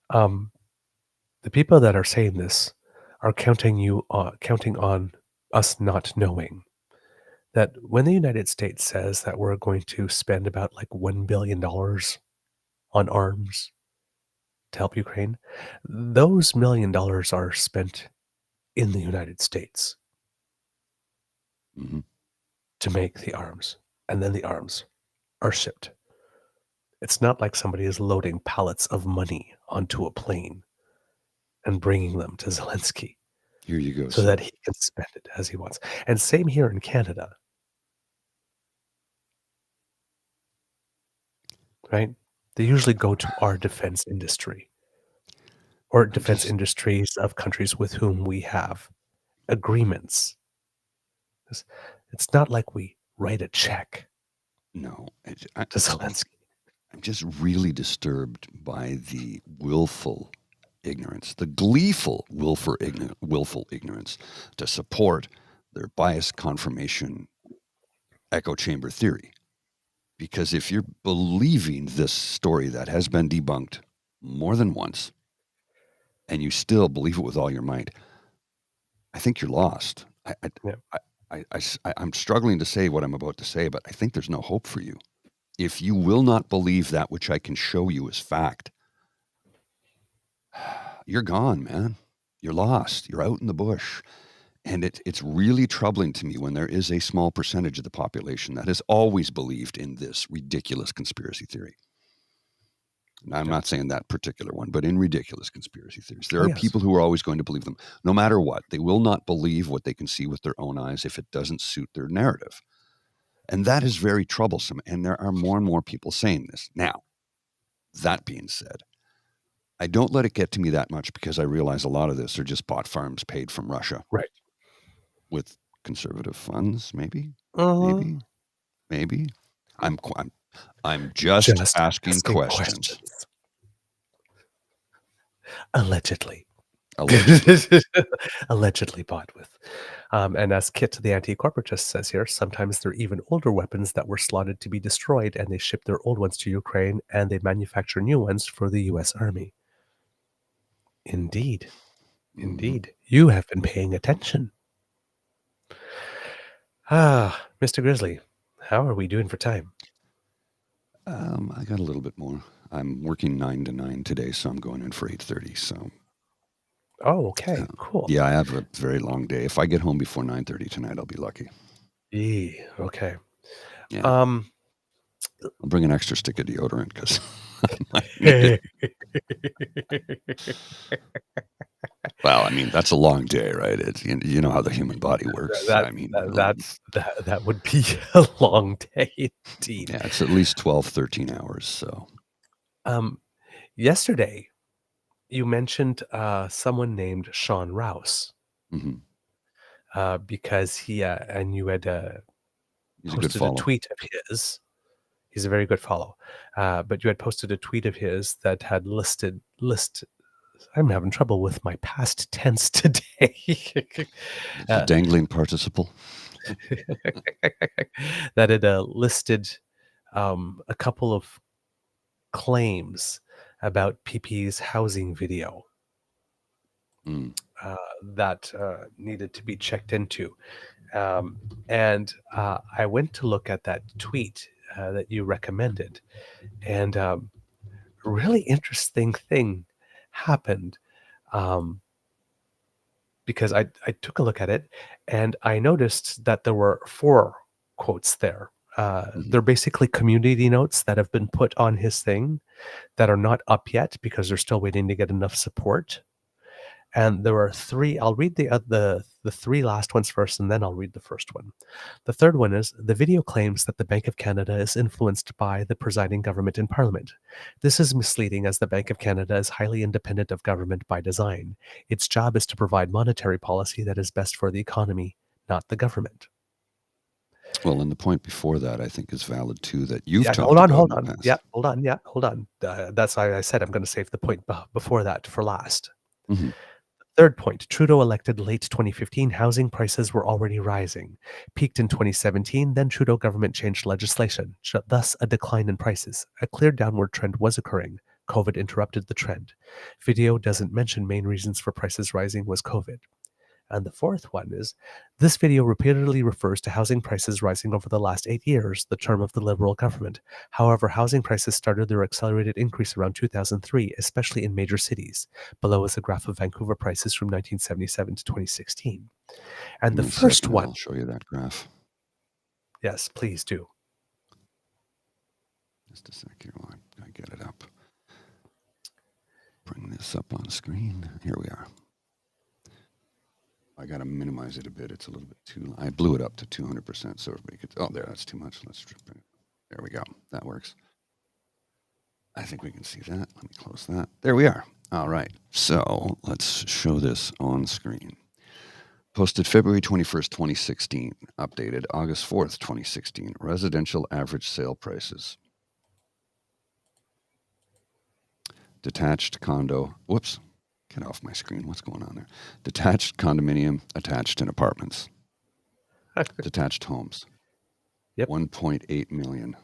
The people that are saying this are counting on us not knowing that when the United States says that we're going to spend about like $1 billion on arms to help Ukraine, those $1 million are spent in the United States to make the arms, and then the arms are shipped. It's not like somebody is loading pallets of money onto a plane and bringing them to Zelensky. Here you go. So that he can spend it as he wants. And same here in Canada. Right? They usually go to our defense industry or defense industries of countries with whom we have agreements. It's not like we write a check to Zelensky. I'm just really disturbed by the willful ignorance, the gleeful willful ignorance to support their bias confirmation echo chamber theory. Because if you're believing this story that has been debunked more than once and you still believe it with all your might, I think you're lost. I'm struggling to say what I'm about to say, but I think there's no hope for you. If you will not believe that which I can show you as fact, you're gone, man. You're lost. You're out in the bush. And it's really troubling to me when there is a small percentage of the population that has always believed in this ridiculous conspiracy theory. And I'm not saying that particular one, but in ridiculous conspiracy theories. There are people who are always going to believe them, no matter what. They will not believe what they can see with their own eyes if it doesn't suit their narrative. And that is very troublesome. And there are more and more people saying this. Now, that being said, I don't let it get to me that much because I realize a lot of this are just pot farms paid from Russia. Right. With conservative funds, maybe. I'm just asking questions. Allegedly. Allegedly bought with. And as Kit the anti-corporatist says here, sometimes they're even older weapons that were slotted to be destroyed, and they ship their old ones to Ukraine, and they manufacture new ones for the U.S. Army. Indeed. Indeed. You have been paying attention. Mr. Grizzly, how are we doing for time? I got a little bit more. I'm working 9 to 9 today, so I'm going in for 8:30. So. Oh, okay, cool. Yeah, I have a very long day. If I get home before 9:30 tonight, I'll be lucky. Okay. Yeah. I'll bring an extra stick of deodorant because I might need it. Well, I mean, that's a long day, right? It's, you know how the human body works. That would be a long day indeed. Yeah, it's at least 12, 13 hours. So, yesterday, you mentioned someone named Sean Rouse, because he and you had posted a tweet of his. He's a very good follow, but you had posted a tweet of his that had listed. I'm having trouble with my past tense today. The dangling participle. That had listed a couple of claims about PP's housing video that needed to be checked into. And I went to look at that tweet that you recommended, and a really interesting thing happened, because I took a look at it and I noticed that there were 4 quotes there. They're basically community notes that have been put on his thing that are not up yet because they're still waiting to get enough support. And there were 3. I'll read the 3 last ones first, and then I'll read the first one. The third one is, the video claims that the Bank of Canada is influenced by the presiding government in Parliament. This is misleading, as the Bank of Canada is highly independent of government by design. Its job is to provide monetary policy that is best for the economy, not the government. Well, and the point before that, I think, is valid too, that you've talked about. Hold on. Hold on. That's why I said I'm going to save the point before that for last. Third point, Trudeau elected late 2015, housing prices were already rising. Peaked in 2017, then Trudeau government changed legislation, thus a decline in prices. A clear downward trend was occurring. COVID interrupted the trend. Video doesn't mention main reasons for prices rising was COVID. And the fourth one is, this video repeatedly refers to housing prices rising over the last 8 years, the term of the Liberal government. However, housing prices started their accelerated increase around 2003, especially in major cities. Below is a graph of Vancouver prices from 1977 to 2016. And the first one... I'll show you that graph. Yes, please do. Just a sec here while I get it up. Bring this up on screen. Here we are. I got to minimize it a bit. It's a little bit too... I blew it up to 200% so everybody could... Oh, there, that's too much. Let's strip it. There we go. That works. I think we can see that. Let me close that. There we are. All right. So let's show this on screen. Posted February 21st, 2016. Updated August 4th, 2016. Residential average sale prices. Detached condo... Whoops. Get off my screen. What's going on there? Detached condominium, attached in apartments. Detached homes. Yep. 1.8 million.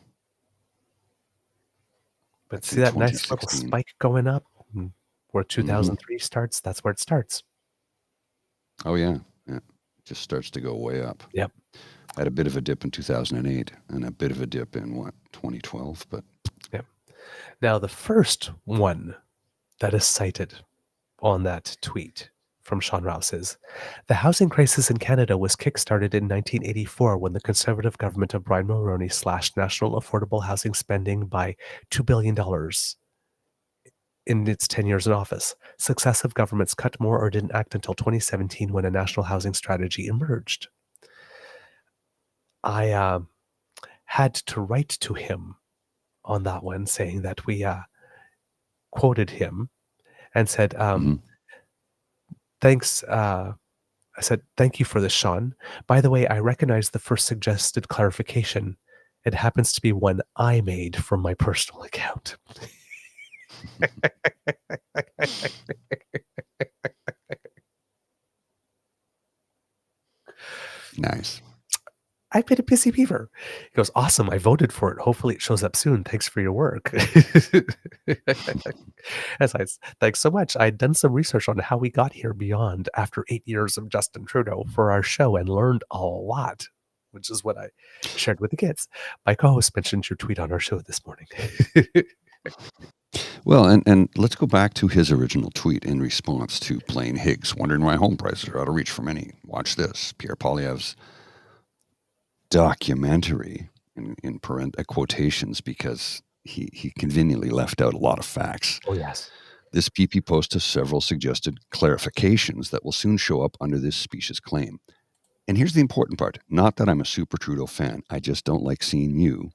But see that nice little spike going up? Where 2003 starts, that's where it starts. Oh, yeah. Yeah. just starts to go way up. Yep. Had a bit of a dip in 2008 and a bit of a dip in 2012, but Yep. Now, the first one that is cited on that tweet from Sean Rouse is, the housing crisis in Canada was kickstarted in 1984 when the Conservative government of Brian Mulroney slashed national affordable housing spending by $2 billion in its 10 years in office. Successive governments cut more or didn't act until 2017 when a national housing strategy emerged. I had to write to him on that one saying that we quoted him and said, thanks. I said, thank you for this, Sean. By the way, I recognize the first suggested clarification. It happens to be one I made from my personal account. nice. I paid a pissy beaver. He goes, awesome. I voted for it. Hopefully it shows up soon. Thanks for your work. Thanks so much. I'd done some research on how we got here beyond after 8 years of Justin Trudeau for our show and learned a lot, which is what I shared with the kids. My co-host mentioned your tweet on our show this morning. Well, and let's go back to his original tweet in response to Blaine Higgs, wondering why home prices are out of reach for many. Watch this. Pierre Poilievre's documentary in quotations because he conveniently left out a lot of facts. Oh, yes. This PP post has several suggested clarifications that will soon show up under this specious claim. And here's the important part. Not that I'm a super Trudeau fan. I just don't like seeing you,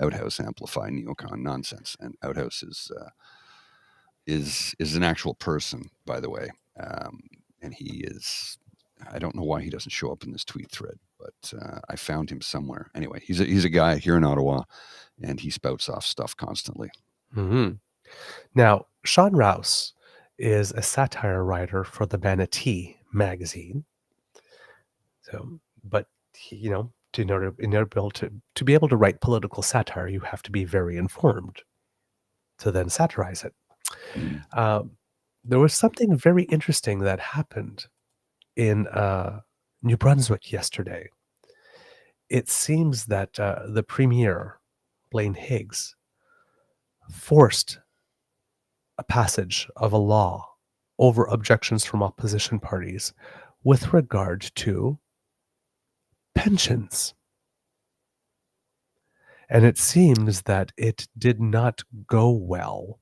Outhouse, amplify neocon nonsense. And Outhouse is an actual person, by the way. And he is... I don't know why he doesn't show up in this tweet thread, but I found him somewhere. Anyway, he's a guy here in Ottawa, and he spouts off stuff constantly. Mm-hmm. Now, Sean Rouse is a satire writer for the Manatee magazine. So, but he, in order to be able to write political satire, you have to be very informed to then satirize it. There was something very interesting that happened in New Brunswick yesterday. It seems that the Premier, Blaine Higgs, forced a passage of a law over objections from opposition parties with regard to pensions. And it seems that it did not go well.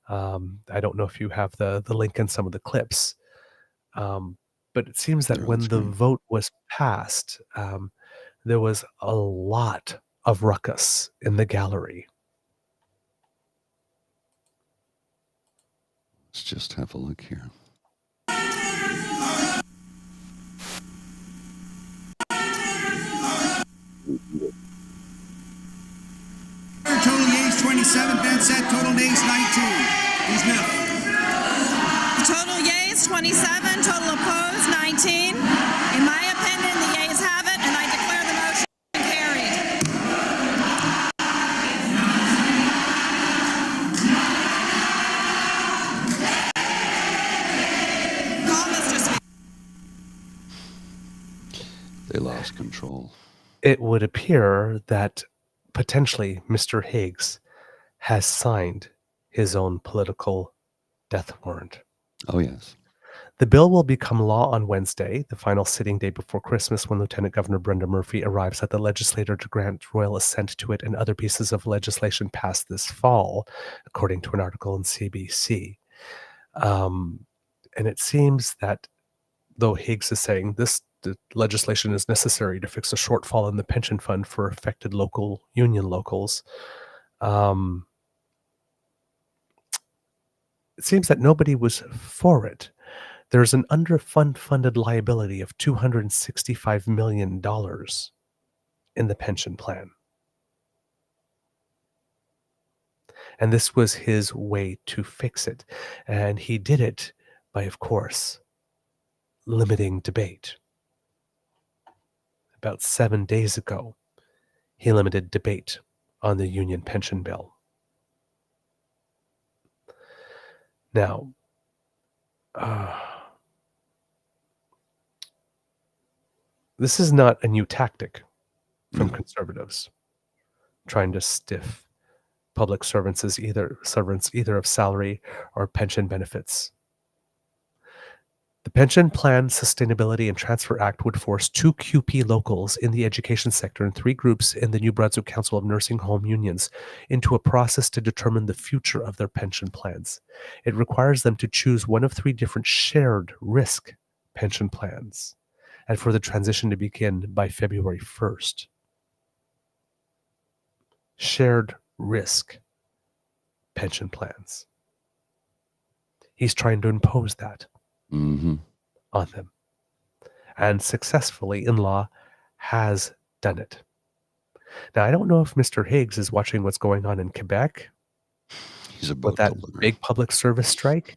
I don't know if you have the link in some of the clips. But it seems that when the vote was passed, there was a lot of ruckus in the gallery. Let's just have a look here. Total yeas 27, Ben said total nays 19. Who's new? Total yeas 27, total opposed 19. In my opinion, the yeas have it, and I declare the motion carried. Call Mr. Speaker. They lost control. It would appear that potentially Mr. Higgs has signed his own political death warrant. Oh, yes. The bill will become law on Wednesday, the final sitting day before Christmas, when Lieutenant Governor Brenda Murphy arrives at the legislature to grant royal assent to it and other pieces of legislation passed this fall, according to an article in CBC. And it seems that though Higgs is saying the legislation is necessary to fix a shortfall in the pension fund for affected local union locals, it seems that nobody was for it. There's an underfunded liability of $265 million in the pension plan. And this was his way to fix it. And he did it by, of course, limiting debate. About 7 days ago, he limited debate on the union pension bill. Now, This is not a new tactic from No. conservatives trying to stiff public servants as either of salary or pension benefits. The Pension Plan Sustainability and Transfer Act would force 2 QP locals in the education sector and 3 groups in the New Brunswick Council of Nursing Home Unions into a process to determine the future of their pension plans. It requires them to choose one of 3 different shared risk pension plans, and for the transition to begin by February 1st. Shared risk pension plans. He's trying to impose that Mm-hmm. on them, and successfully in law has done it. Now, I don't know if Mr. Higgs is watching what's going on in Quebec He's with about that to learn. big public service strike.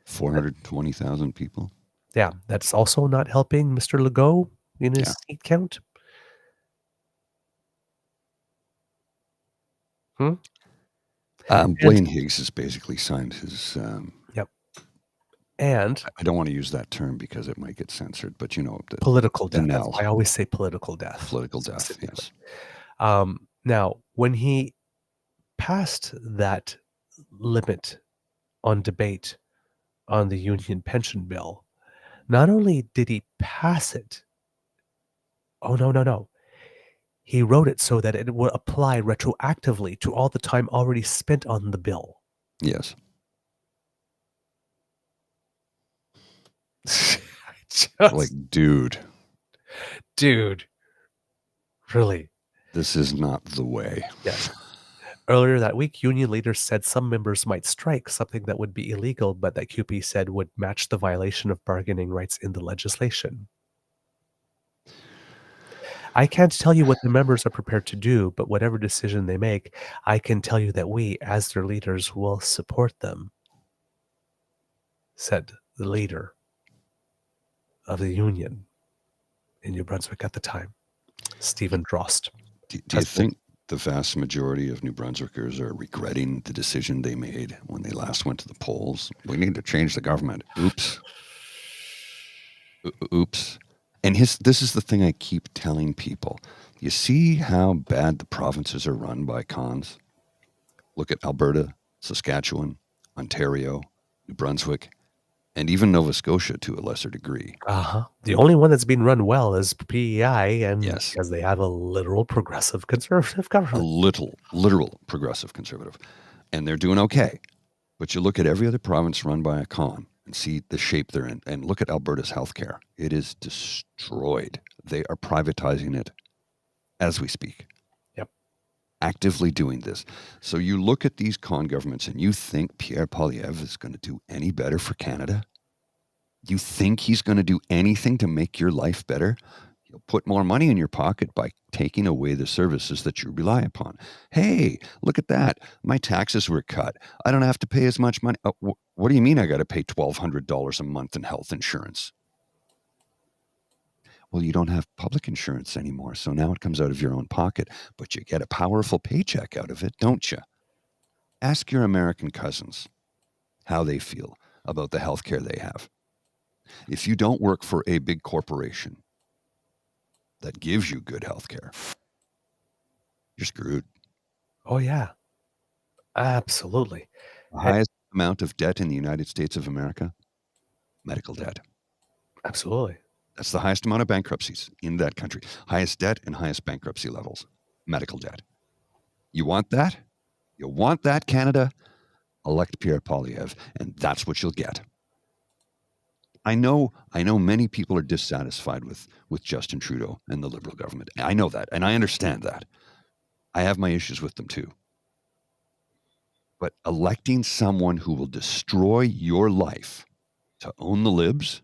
420,000 people. Yeah, that's also not helping Mr. Legault in his Yeah. seat count. Blaine Higgs has basically signed his. And I don't want to use that term because it might get censored, but political the death. That's knell. why I always say political death. Political death, specifically. yes. Now, when he passed that limit on debate on the union pension bill, not only did he pass it, no. He wrote it so that it would apply retroactively to all the time already spent on the bill. Yes. Like, dude, really? this is not the way. Yes. Earlier that week, union leaders said some members might strike, something that would be illegal, but that QP said would match the violation of bargaining rights in the legislation. I can't tell you what the members are prepared to do, but whatever decision they make, I can tell you that we, as their leaders, will support them, said the leader of the union in New Brunswick at the time, Stephen Drost. Do you think the vast majority of New Brunswickers are regretting the decision they made when they last went to the polls? We need to change the government. Oops. Oops. And this is the thing I keep telling people. You see how bad the provinces are run by cons? Look at Alberta, Saskatchewan, Ontario, New Brunswick, and even Nova Scotia to a lesser degree. The only one that's been run well is PEI, and Yes. because they have a literal progressive conservative A government. literal progressive conservative. And they're doing okay. But you look at every other province run by a con and see the shape they're in. And look at Alberta's healthcare. It is destroyed. They are privatizing it as we speak. Yep. Actively doing this. So you look at these con governments and you think Pierre Poilievre is going to do any better for Canada? You think he's going to do anything to make your life better? He'll put more money in your pocket by taking away the services that you rely upon. Hey, look at that. My taxes were cut. I don't have to pay as much money. What do you mean I got to pay $1,200 a month in health insurance? Well, you don't have public insurance anymore, so now it comes out of your own pocket, but you get a powerful paycheck out of it, don't you? Ask your American cousins how they feel about the health care they have. If you don't work for a big corporation that gives you good health care, you're screwed. Oh, yeah. Absolutely. The highest amount of debt in the United States of America, medical debt. Absolutely. That's the highest amount of bankruptcies in that country. Highest debt and highest bankruptcy levels, medical debt. You want that? You want that, Canada? Elect Pierre Poilievre, and that's what you'll get. I know many people are dissatisfied with Justin Trudeau and the Liberal government. I know that, and I understand that. I have my issues with them too. But electing someone who will destroy your life to own the libs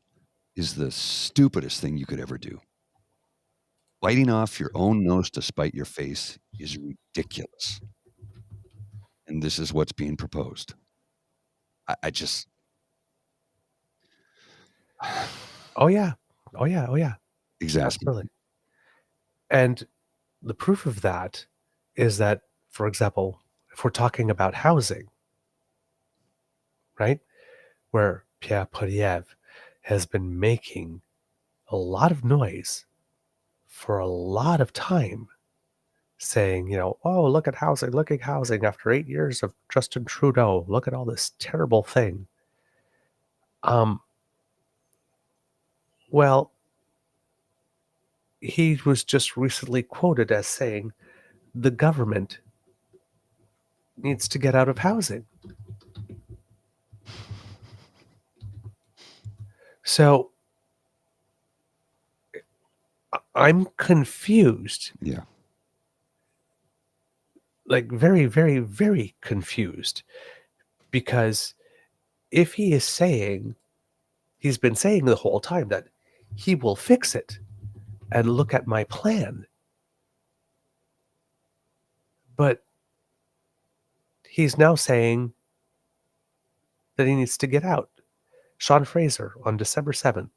is the stupidest thing you could ever do. Biting off your own nose to spite your face is ridiculous. And this is what's being proposed. I just... Oh, yeah. Exasperating. Absolutely. And the proof of that is that, for example, if we're talking about housing, right, where Pierre Poilievre has been making a lot of noise for a lot of time saying, oh, look at housing after 8 years of Justin Trudeau. Look at all this terrible thing. Well, he was just recently quoted as saying the government needs to get out of housing. So I'm confused. Yeah. Like very, very, very confused. Because if he is saying, he's been saying the whole time that he will fix it and look at my plan. But he's now saying that he needs to get out. Sean Fraser on December 7th,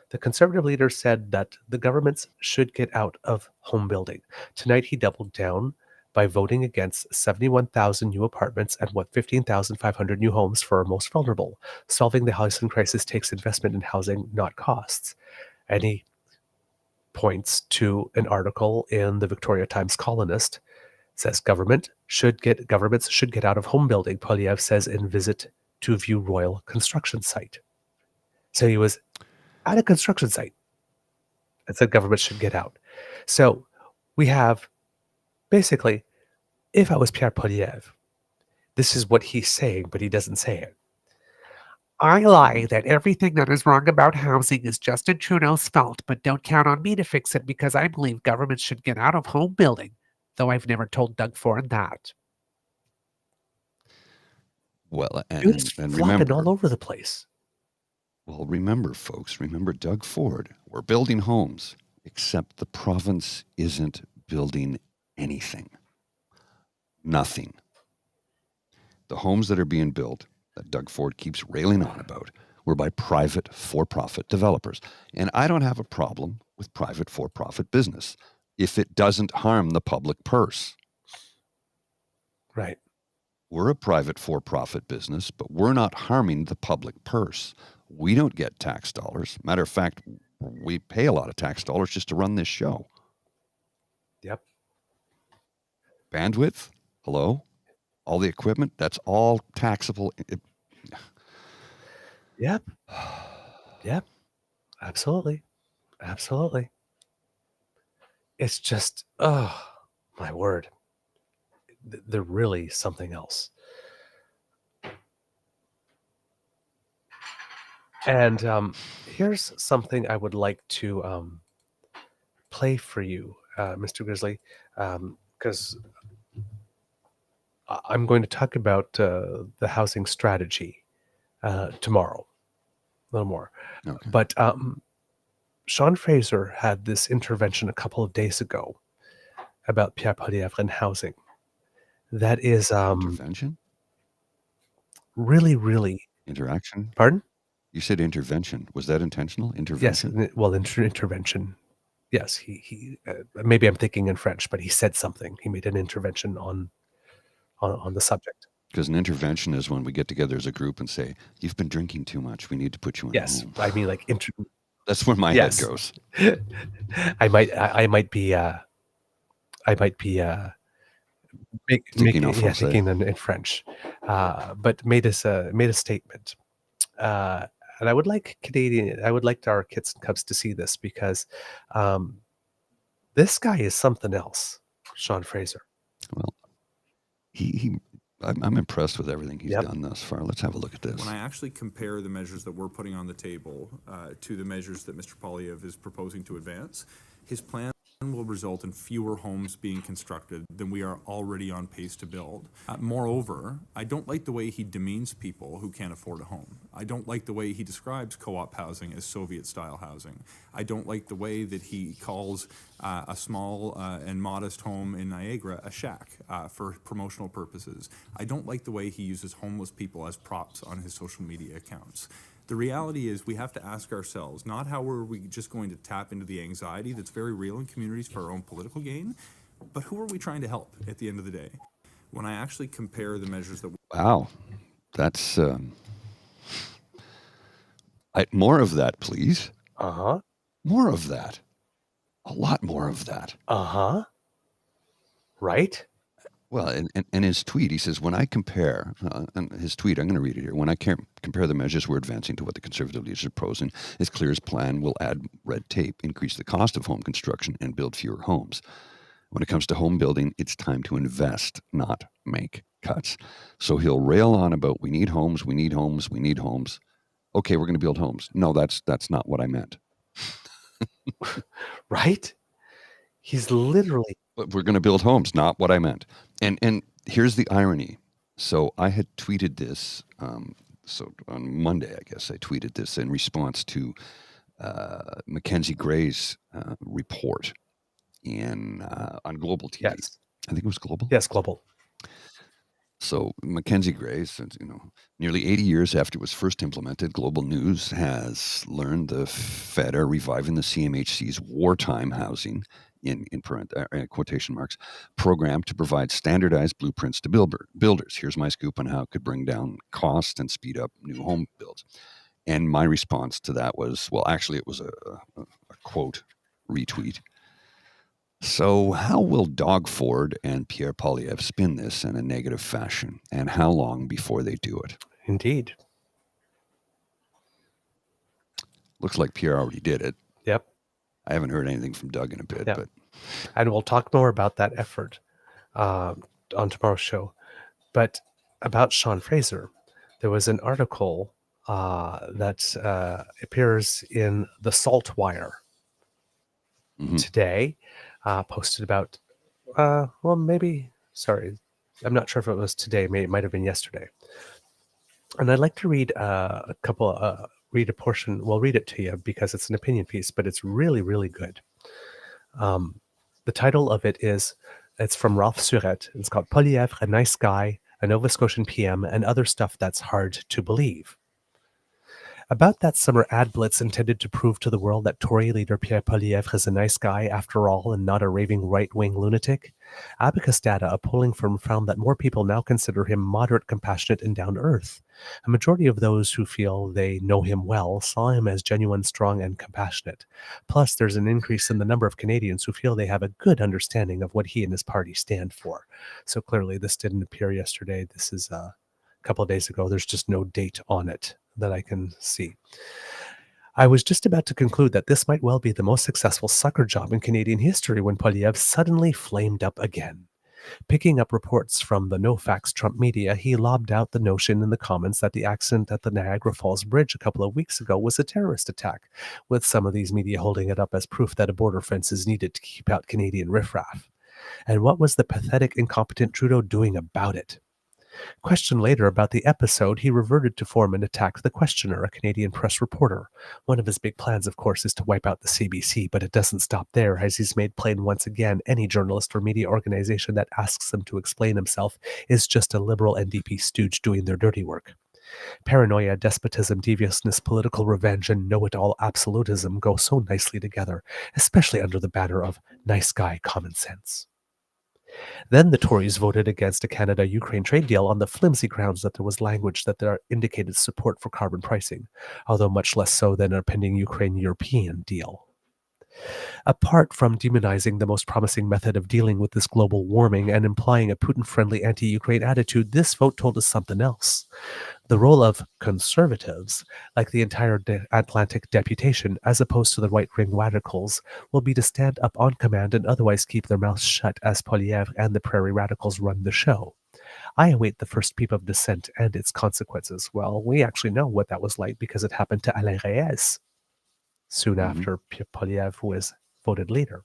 the Conservative leader said that the governments should get out of home building. Tonight he doubled down by voting against 71,000 new apartments and 15,500 new homes for our most vulnerable. Solving the housing crisis takes investment in housing, not costs. And he points to an article in the Victoria Times Colonist. Says governments should get out of home building, Poilievre says in visit to View Royal construction site. So he was at a construction site and said government should get out. So we have basically, if I was Pierre Poilievre, this is what he's saying, but he doesn't say it. I lie that everything that is wrong about housing is Justin Trudeau's fault, but don't count on me to fix it because I believe governments should get out of home building, though I've never told Doug Ford that. Well, and flopping remember, all over the place. Well, remember, folks, remember Doug Ford. We're building homes, except the province isn't building anything. Nothing. The homes that are being built, that Doug Ford keeps railing on about, were by private for-profit developers. And I don't have a problem with private for-profit business if it doesn't harm the public purse. Right. We're a private for-profit business, but we're not harming the public purse. We don't get tax dollars. Matter of fact, we pay a lot of tax dollars just to run this show. Yep. Bandwidth, hello? All the equipment, that's all taxable. Yep. Yep. Absolutely. Absolutely. It's just, oh, my word. They're really something else. And here's something I would like to play for you, Mr. Grizzly, because I'm going to talk about the housing strategy tomorrow, a little more. Okay. But Sean Fraser had this intervention a couple of days ago about Pierre Poilievre and housing. That is Intervention? really, really... Interaction? Pardon? You said intervention. Was that intentional? Intervention? Yes, well, intervention. Yes, he maybe I'm thinking in French, but he said something. He made an intervention on the subject. Because an intervention is when we get together as a group and say, you've been drinking too much. We need to put you in a home. I mean, like... That's where my head goes. I might be thinking in French, but made a statement, and I would like our kids and cubs to see this because this guy is something else, Sean Fraser. Well, I'm impressed with everything he's done thus far. Let's have a look at this. When I actually compare the measures that we're putting on the table to the measures that Mr. Poilievre is proposing to advance, his plan will result in fewer homes being constructed than we are already on pace to build. Moreover, I don't like the way he demeans people who can't afford a home. I don't like the way he describes co-op housing as Soviet-style housing. I don't like the way that he calls a small and modest home in Niagara a shack for promotional purposes. I don't like the way he uses homeless people as props on his social media accounts. The reality is we have to ask ourselves, not how are we just going to tap into the anxiety that's very real in communities for our own political gain, but who are we trying to help at the end of the day? When I actually compare the measures that... Wow. That's... more of that, please. Uh-huh. More of that. A lot more of that. Uh-huh. Right? Well, and his tweet, he says, when I compare, and his tweet, I'm going to read it here. When I compare the measures we're advancing to what the Conservative leaders are proposing, it's clear his plan will add red tape, increase the cost of home construction, and build fewer homes. When it comes to home building, it's time to invest, not make cuts. So he'll rail on about we need homes, we need homes, we need homes. Okay, we're going to build homes. No, that's not what I meant. Right? He's literally... But we're going to build homes, not what I meant. And here's the irony. So I had tweeted this. So on Monday, I guess I tweeted this in response to Mackenzie Gray's report on Global TV. Yes. I think it was Global. Yes, Global. So Mackenzie Gray says, nearly 80 years after it was first implemented, Global News has learned the Fed are reviving the CMHC's wartime housing, in quotation marks, program to provide standardized blueprints to builders. Here's my scoop on how it could bring down cost and speed up new home builds. And my response to that was, well, actually, it was a quote retweet. So how will Doug Ford and Pierre Poilievre spin this in a negative fashion? And how long before they do it? Indeed. Looks like Pierre already did it. Yep. I haven't heard anything from Doug in a bit. But and we'll talk more about that effort on tomorrow's show. But about Sean Fraser, there was an article that appears in the Salt Wire today, posted about, I'm not sure if it was today, it might have been yesterday. And I'd like to read read a portion. We'll read it to you because it's an opinion piece, but it's really, really good. The title of it is, it's from Ralph Surette. It's called Poilievre, a Nice Guy, a Nova Scotian PM, and Other Stuff That's Hard to Believe. About that summer ad blitz intended to prove to the world that Tory leader Pierre Poilievre is a nice guy after all and not a raving right-wing lunatic, Abacus Data, a polling firm, found that more people now consider him moderate, compassionate, and down-to-earth. A majority of those who feel they know him well saw him as genuine, strong, and compassionate. Plus, there's an increase in the number of Canadians who feel they have a good understanding of what he and his party stand for. So clearly, this didn't appear yesterday. This is a couple of days ago. There's just no date on it that I can see. I was just about to conclude that this might well be the most successful sucker job in Canadian history when Poilievre suddenly flamed up again. Picking up reports from the no-facts Trump media, he lobbed out the notion in the comments that the accident at the Niagara Falls Bridge a couple of weeks ago was a terrorist attack, with some of these media holding it up as proof that a border fence is needed to keep out Canadian riffraff. And what was the pathetic, incompetent Trudeau doing about it? Questioned later about the episode, he reverted to form and attacked the questioner, a Canadian press reporter. One of his big plans, of course, is to wipe out the CBC, but it doesn't stop there, as he's made plain once again any journalist or media organization that asks him to explain himself is just a liberal NDP stooge doing their dirty work. Paranoia, despotism, deviousness, political revenge, and know-it-all absolutism go so nicely together, especially under the banner of nice guy common sense. Then the Tories voted against a Canada-Ukraine trade deal on the flimsy grounds that there was language that there indicated support for carbon pricing, although much less so than a pending Ukraine-European deal. Apart from demonizing the most promising method of dealing with this global warming and implying a Putin-friendly anti-Ukraine attitude, this vote told us something else. The role of conservatives, like the entire Atlantic deputation, as opposed to the right-wing radicals, will be to stand up on command and otherwise keep their mouths shut as Poilievre and the Prairie Radicals run the show. I await the first peep of dissent and its consequences. Well, we actually know what that was like because it happened to Alain Reyes soon after Pierre Poilievre was voted leader.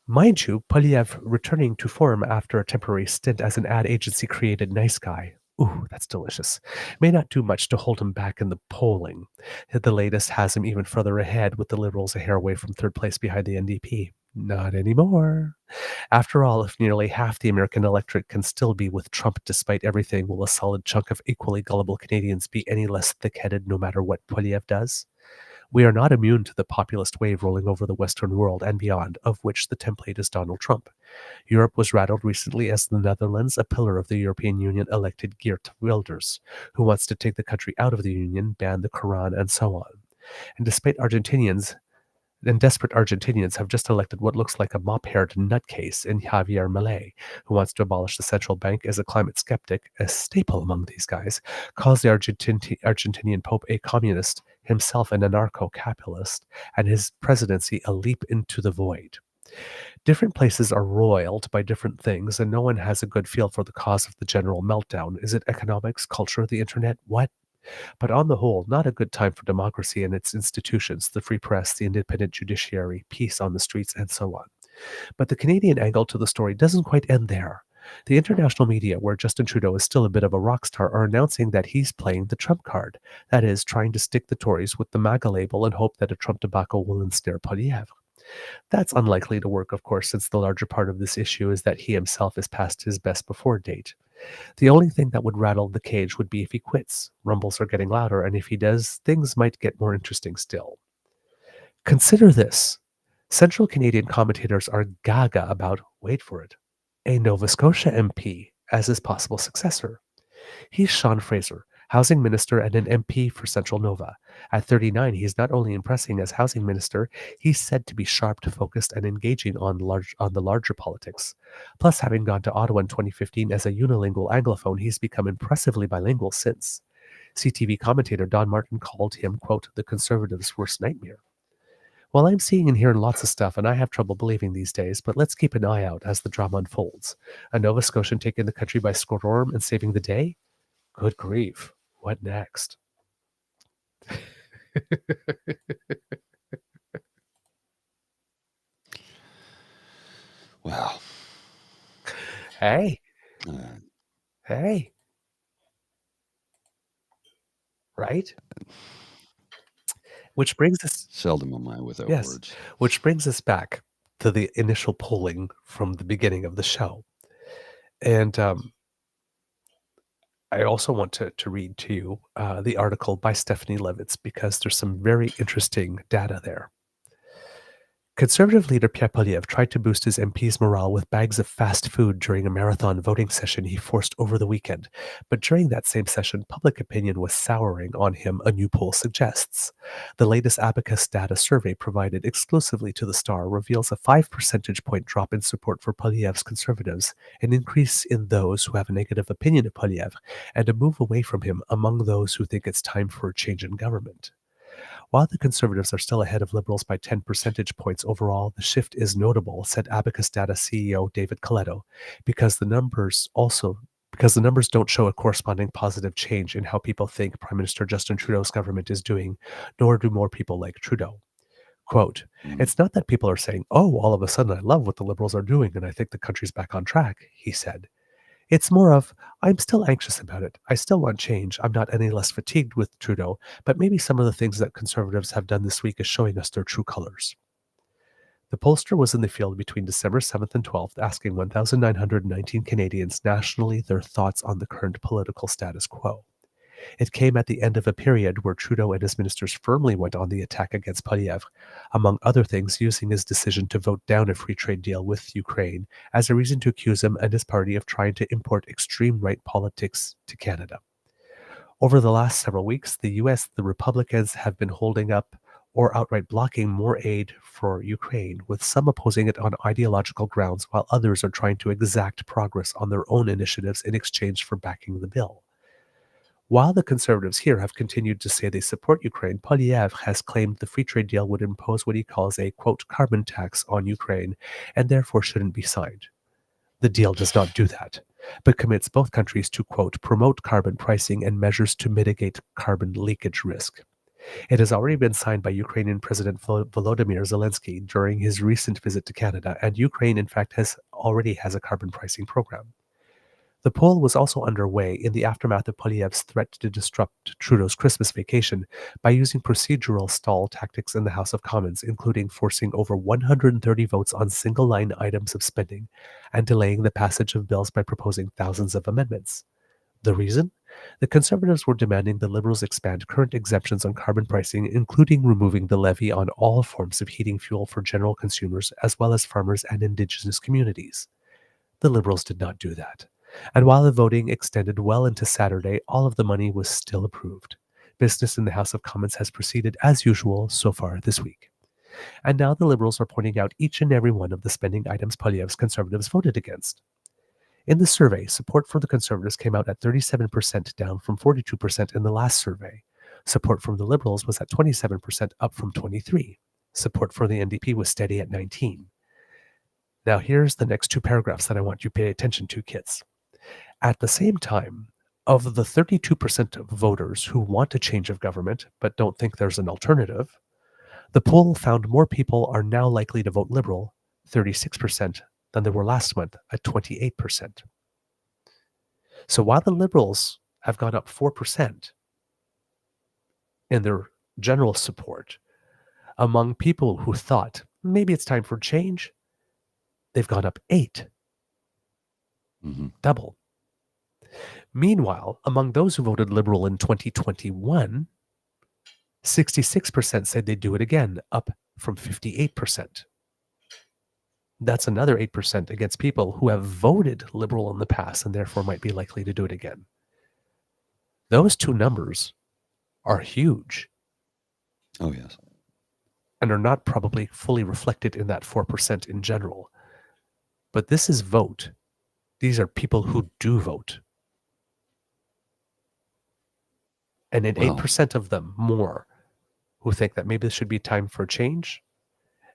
Mind you, Poilievre returning to form after a temporary stint as an ad agency-created nice guy. Ooh, that's delicious. May not do much to hold him back in the polling. The latest has him even further ahead, with the Liberals a hair away from third place behind the NDP. Not anymore. After all, if nearly half the American electorate can still be with Trump despite everything, will a solid chunk of equally gullible Canadians be any less thick-headed no matter what Poilievre does? We are not immune to the populist wave rolling over the Western world and beyond, of which the template is Donald Trump. Europe was rattled recently as the Netherlands, a pillar of the European Union, elected Geert Wilders, who wants to take the country out of the Union, ban the Quran, and so on. And despite Argentinians And desperate Argentinians have just elected what looks like a mop-haired nutcase in Javier Milei, who wants to abolish the central bank as a climate skeptic, a staple among these guys, calls the Argentinian Pope a communist, himself an anarcho-capitalist, and his presidency a leap into the void. Different places are roiled by different things, and no one has a good feel for the cause of the general meltdown. Is it economics, culture, the internet? What? But on the whole, not a good time for democracy and its institutions, the free press, the independent judiciary, peace on the streets, and so on. But the Canadian angle to the story doesn't quite end there. The international media, where Justin Trudeau is still a bit of a rock star, are announcing that he's playing the Trump card. That is, trying to stick the Tories with the MAGA label and hope that a Trump debacle will ensnare Poilievre. That's unlikely to work, of course, since the larger part of this issue is that he himself is past his best before date. The only thing that would rattle the cage would be if he quits. Rumbles are getting louder, and if he does, things might get more interesting still. Consider this. Central Canadian commentators are gaga about, wait for it, a Nova Scotia MP as his possible successor. He's Sean Fraser, housing minister and an MP for Central Nova. At 39, he's not only impressing as housing minister, he's said to be sharp, focused, and engaging on the larger politics. Plus, having gone to Ottawa in 2015 as a unilingual Anglophone, he's become impressively bilingual since. CTV commentator Don Martin called him, quote, the Conservatives' worst nightmare. Well, I'm seeing and hearing lots of stuff, and I have trouble believing these days, but let's keep an eye out as the drama unfolds. A Nova Scotian taking the country by storm and saving the day? Good grief. What next? Wow. Hey. Uh, Hey. Right? Which brings us seldom am I without yes, words. which brings us back to the initial polling from the beginning of the show. And I also want to read to you the article by Stephanie Levitz because there's some very interesting data there. Conservative leader Pierre Poilievre tried to boost his MP's morale with bags of fast food during a marathon voting session he forced over the weekend. But during that same session, public opinion was souring on him, a new poll suggests. The latest Abacus data survey provided exclusively to the Star reveals a 5 percentage point drop in support for Poilievre's Conservatives, an increase in those who have a negative opinion of Poilievre, and a move away from him among those who think it's time for a change in government. While the Conservatives are still ahead of Liberals by 10 percentage points overall, the shift is notable, said Abacus Data CEO David Coletto, because the numbers don't show a corresponding positive change in how people think Prime Minister Justin Trudeau's government is doing, nor do more people like Trudeau. Quote, it's not that people are saying, oh, all of a sudden I love what the Liberals are doing and I think the country's back on track, he said. It's more of, I'm still anxious about it. I still want change. I'm not any less fatigued with Trudeau, but maybe some of the things that Conservatives have done this week is showing us their true colors. The pollster was in the field between December 7th and 12th, asking 1,919 Canadians nationally their thoughts on the current political status quo. It came at the end of a period where Trudeau and his ministers firmly went on the attack against Poilievre, among other things using his decision to vote down a free trade deal with Ukraine as a reason to accuse him and his party of trying to import extreme right politics to Canada. Over the last several weeks, the Republicans have been holding up or outright blocking more aid for Ukraine, with some opposing it on ideological grounds while others are trying to exact progress on their own initiatives in exchange for backing the bill. While the Conservatives here have continued to say they support Ukraine, Poilievre has claimed the free trade deal would impose what he calls a, quote, carbon tax on Ukraine and therefore shouldn't be signed. The deal does not do that, but commits both countries to, quote, promote carbon pricing and measures to mitigate carbon leakage risk. It has already been signed by Ukrainian President Volodymyr Zelensky during his recent visit to Canada, and Ukraine, in fact, already has a carbon pricing program. The poll was also underway in the aftermath of Poilievre's threat to disrupt Trudeau's Christmas vacation by using procedural stall tactics in the House of Commons, including forcing over 130 votes on single-line items of spending and delaying the passage of bills by proposing thousands of amendments. The reason? The Conservatives were demanding the Liberals expand current exemptions on carbon pricing, including removing the levy on all forms of heating fuel for general consumers, as well as farmers and Indigenous communities. The Liberals did not do that. And while the voting extended well into Saturday, all of the money was still approved. Business in the House of Commons has proceeded as usual so far this week. And now the Liberals are pointing out each and every one of the spending items Poilievre's Conservatives voted against. In the survey, support for the Conservatives came out at 37%, down from 42% in the last survey. Support from the Liberals was at 27%, up from 23%. Support for the NDP was steady at 19%. Now here's the next two paragraphs that I want you to pay attention to, kids. At the same time, of the 32% of voters who want a change of government but don't think there's an alternative, the poll found more people are now likely to vote Liberal, 36%, than they were last month at 28%. So while the Liberals have gone up 4% in their general support, among people who thought maybe it's time for change, they've gone up 8%. Double. Meanwhile, among those who voted Liberal in 2021, 66% said they'd do it again, up from 58%. That's another 8% against people who have voted Liberal in the past and therefore might be likely to do it again. Those two numbers are huge. Oh, yes. And are not probably fully reflected in that 4% in general. But this is vote. These are people who do vote. And in 8% of them more who think that maybe this should be time for a change,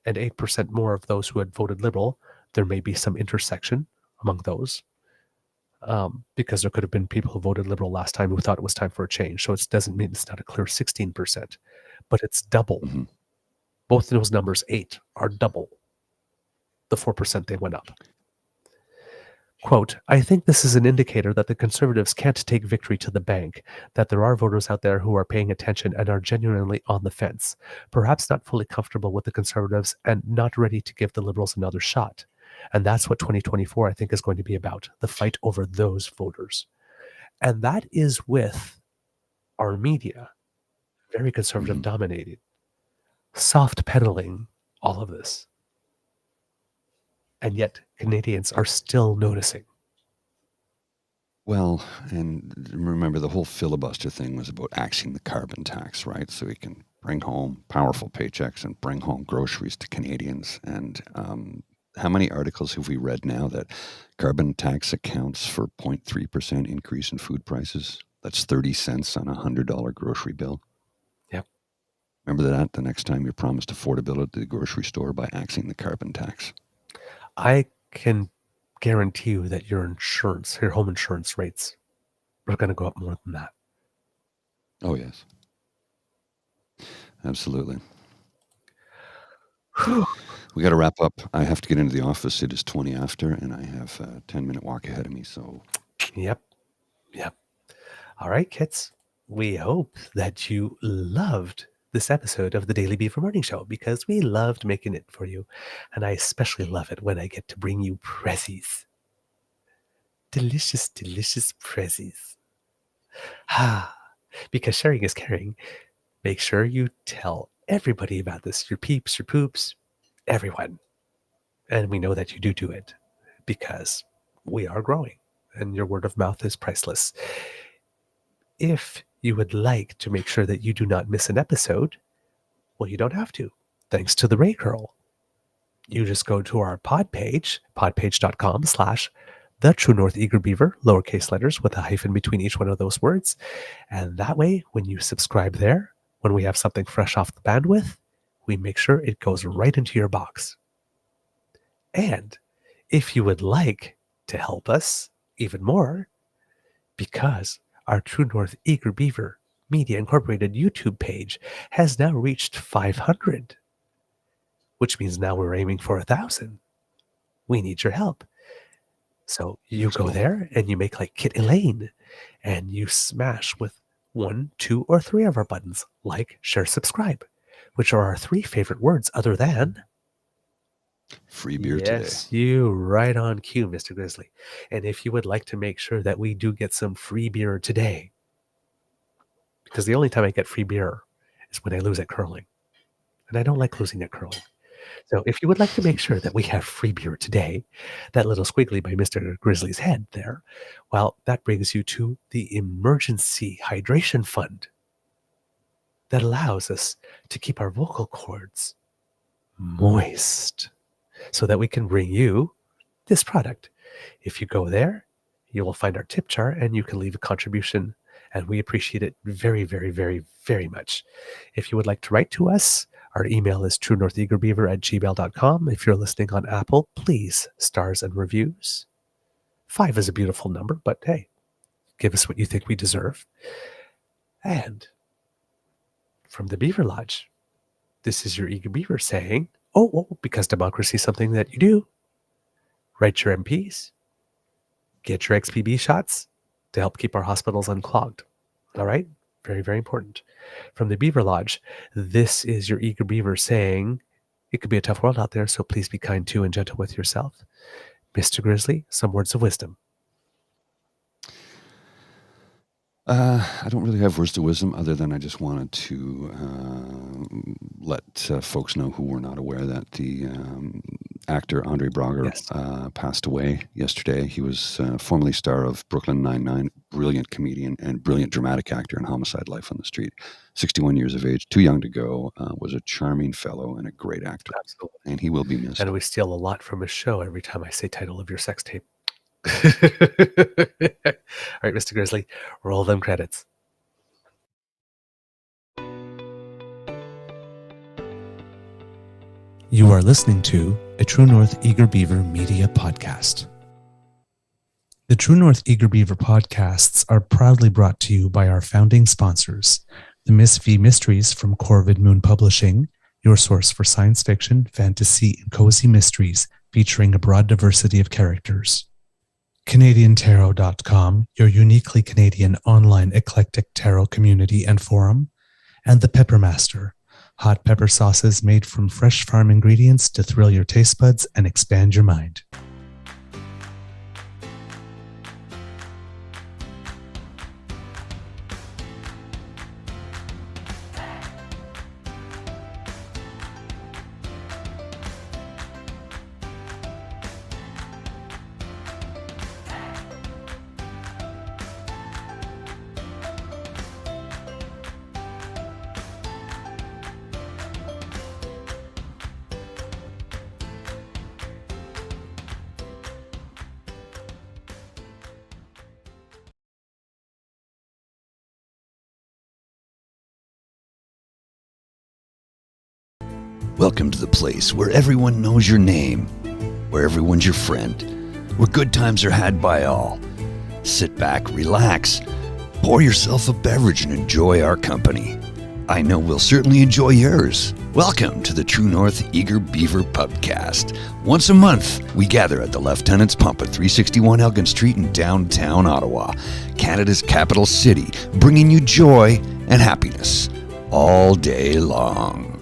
and 8% more of those who had voted Liberal, there may be some intersection among those, because there could have been people who voted Liberal last time who thought it was time for a change. So it doesn't mean it's not a clear 16%, but it's double. Both those numbers, 8, are double the 4% they went up. Quote, I think this is an indicator that the Conservatives can't take victory to the bank, that there are voters out there who are paying attention and are genuinely on the fence, perhaps not fully comfortable with the Conservatives and not ready to give the Liberals another shot. And that's what 2024, I think, is going to be about, the fight over those voters. And that is with our media, very conservative dominated, soft peddling all of this. And yet Canadians are still noticing. Well, and remember the whole filibuster thing was about axing the carbon tax, right? So we can bring home powerful paychecks and bring home groceries to Canadians. And how many articles have we read now that carbon tax accounts for 0.3% increase in food prices? That's 30 cents on a $100 grocery bill. Yep. Remember that the next time you're promised affordability at the grocery store by axing the carbon tax. I can guarantee you that your insurance, your home insurance rates are going to go up more than that. Oh, yes. Absolutely. We got to wrap up. I have to get into the office. It is 20 after, and I have a 10-minute walk ahead of me. So, Yep. All right, kids. We hope that you loved this episode of the Daily Beaver Morning Show, because we loved making it for you. And I especially love it when I get to bring you prezzies. Delicious, delicious prezzies. Because sharing is caring. Make sure you tell everybody about this. Your peeps, your poops, everyone. And we know that you do it because we are growing and your word of mouth is priceless. If you would like to make sure that you do not miss an episode, well, you don't have to. Thanks to the Ray Curl. You just go to our pod page, podpage.com/The True North Eager Beaver, lowercase letters with a hyphen between each one of those words. And that way, when you subscribe there, when we have something fresh off the bandwidth, we make sure it goes right into your box. And if you would like to help us even more, because our True North Eager Beaver Media Incorporated YouTube page has now reached 500, which means now we're aiming for 1,000. We need your help. So you go there and you make like Kit Elaine and you smash with 1, 2, or 3 of our buttons, like, share, subscribe, which are our 3 favorite words other than free beer today. Yes, you right on cue, Mr. Grizzly. And if you would like to make sure that we do get some free beer today, because the only time I get free beer is when I lose at curling. And I don't like losing at curling. So if you would like to make sure that we have free beer today, that little squiggly by Mr. Grizzly's head there, well, that brings you to the Emergency Hydration Fund that allows us to keep our vocal cords moist so that we can bring you this product. If you go there, you will find our tip jar and you can leave a contribution, and we appreciate it very, very, very, very much. If you would like to write to us, our email is truenortheagerbeaver@gmail.com. If you're listening on Apple, please stars and reviews. 5 is a beautiful number, but hey, give us what you think we deserve. And from the Beaver Lodge, this is your Eager Beaver saying, because democracy is something that you do. Write your MPs. Get your XPB shots to help keep our hospitals unclogged. All right? Very, very important. From the Beaver Lodge, this is your Eager Beaver saying, it could be a tough world out there, so please be kind to and gentle with yourself. Mr. Grizzly, some words of wisdom. I don't really have words of wisdom other than I just wanted to let folks know who were not aware that the actor Andre Braugher passed away yesterday. He was formerly star of Brooklyn Nine-Nine, brilliant comedian and brilliant dramatic actor in Homicide: Life on the Street. 61 years of age, too young to go, was a charming fellow and a great actor. Absolutely. And he will be missed. And we steal a lot from his show every time I say title of your sex tape. All right, Mr. Grizzly, roll them credits. You are listening to a True North Eager Beaver media podcast. The True North Eager Beaver podcasts are proudly brought to you by our founding sponsors, the Miss V Mysteries from Corvid Moon Publishing, your source for science fiction, fantasy, and cozy mysteries featuring a broad diversity of characters. CanadianTarot.com, your uniquely Canadian online eclectic tarot community and forum, and The Pepper Master, hot pepper sauces made from fresh farm ingredients to thrill your taste buds and expand your mind. Welcome to the place where everyone knows your name, where everyone's your friend, where good times are had by all. Sit back, relax, pour yourself a beverage and enjoy our company. I know we'll certainly enjoy yours. Welcome to the True North Eager Beaver Pubcast. Once a month, we gather at the Lieutenant's Pump at 361 Elgin Street in downtown Ottawa, Canada's capital city, bringing you joy and happiness all day long.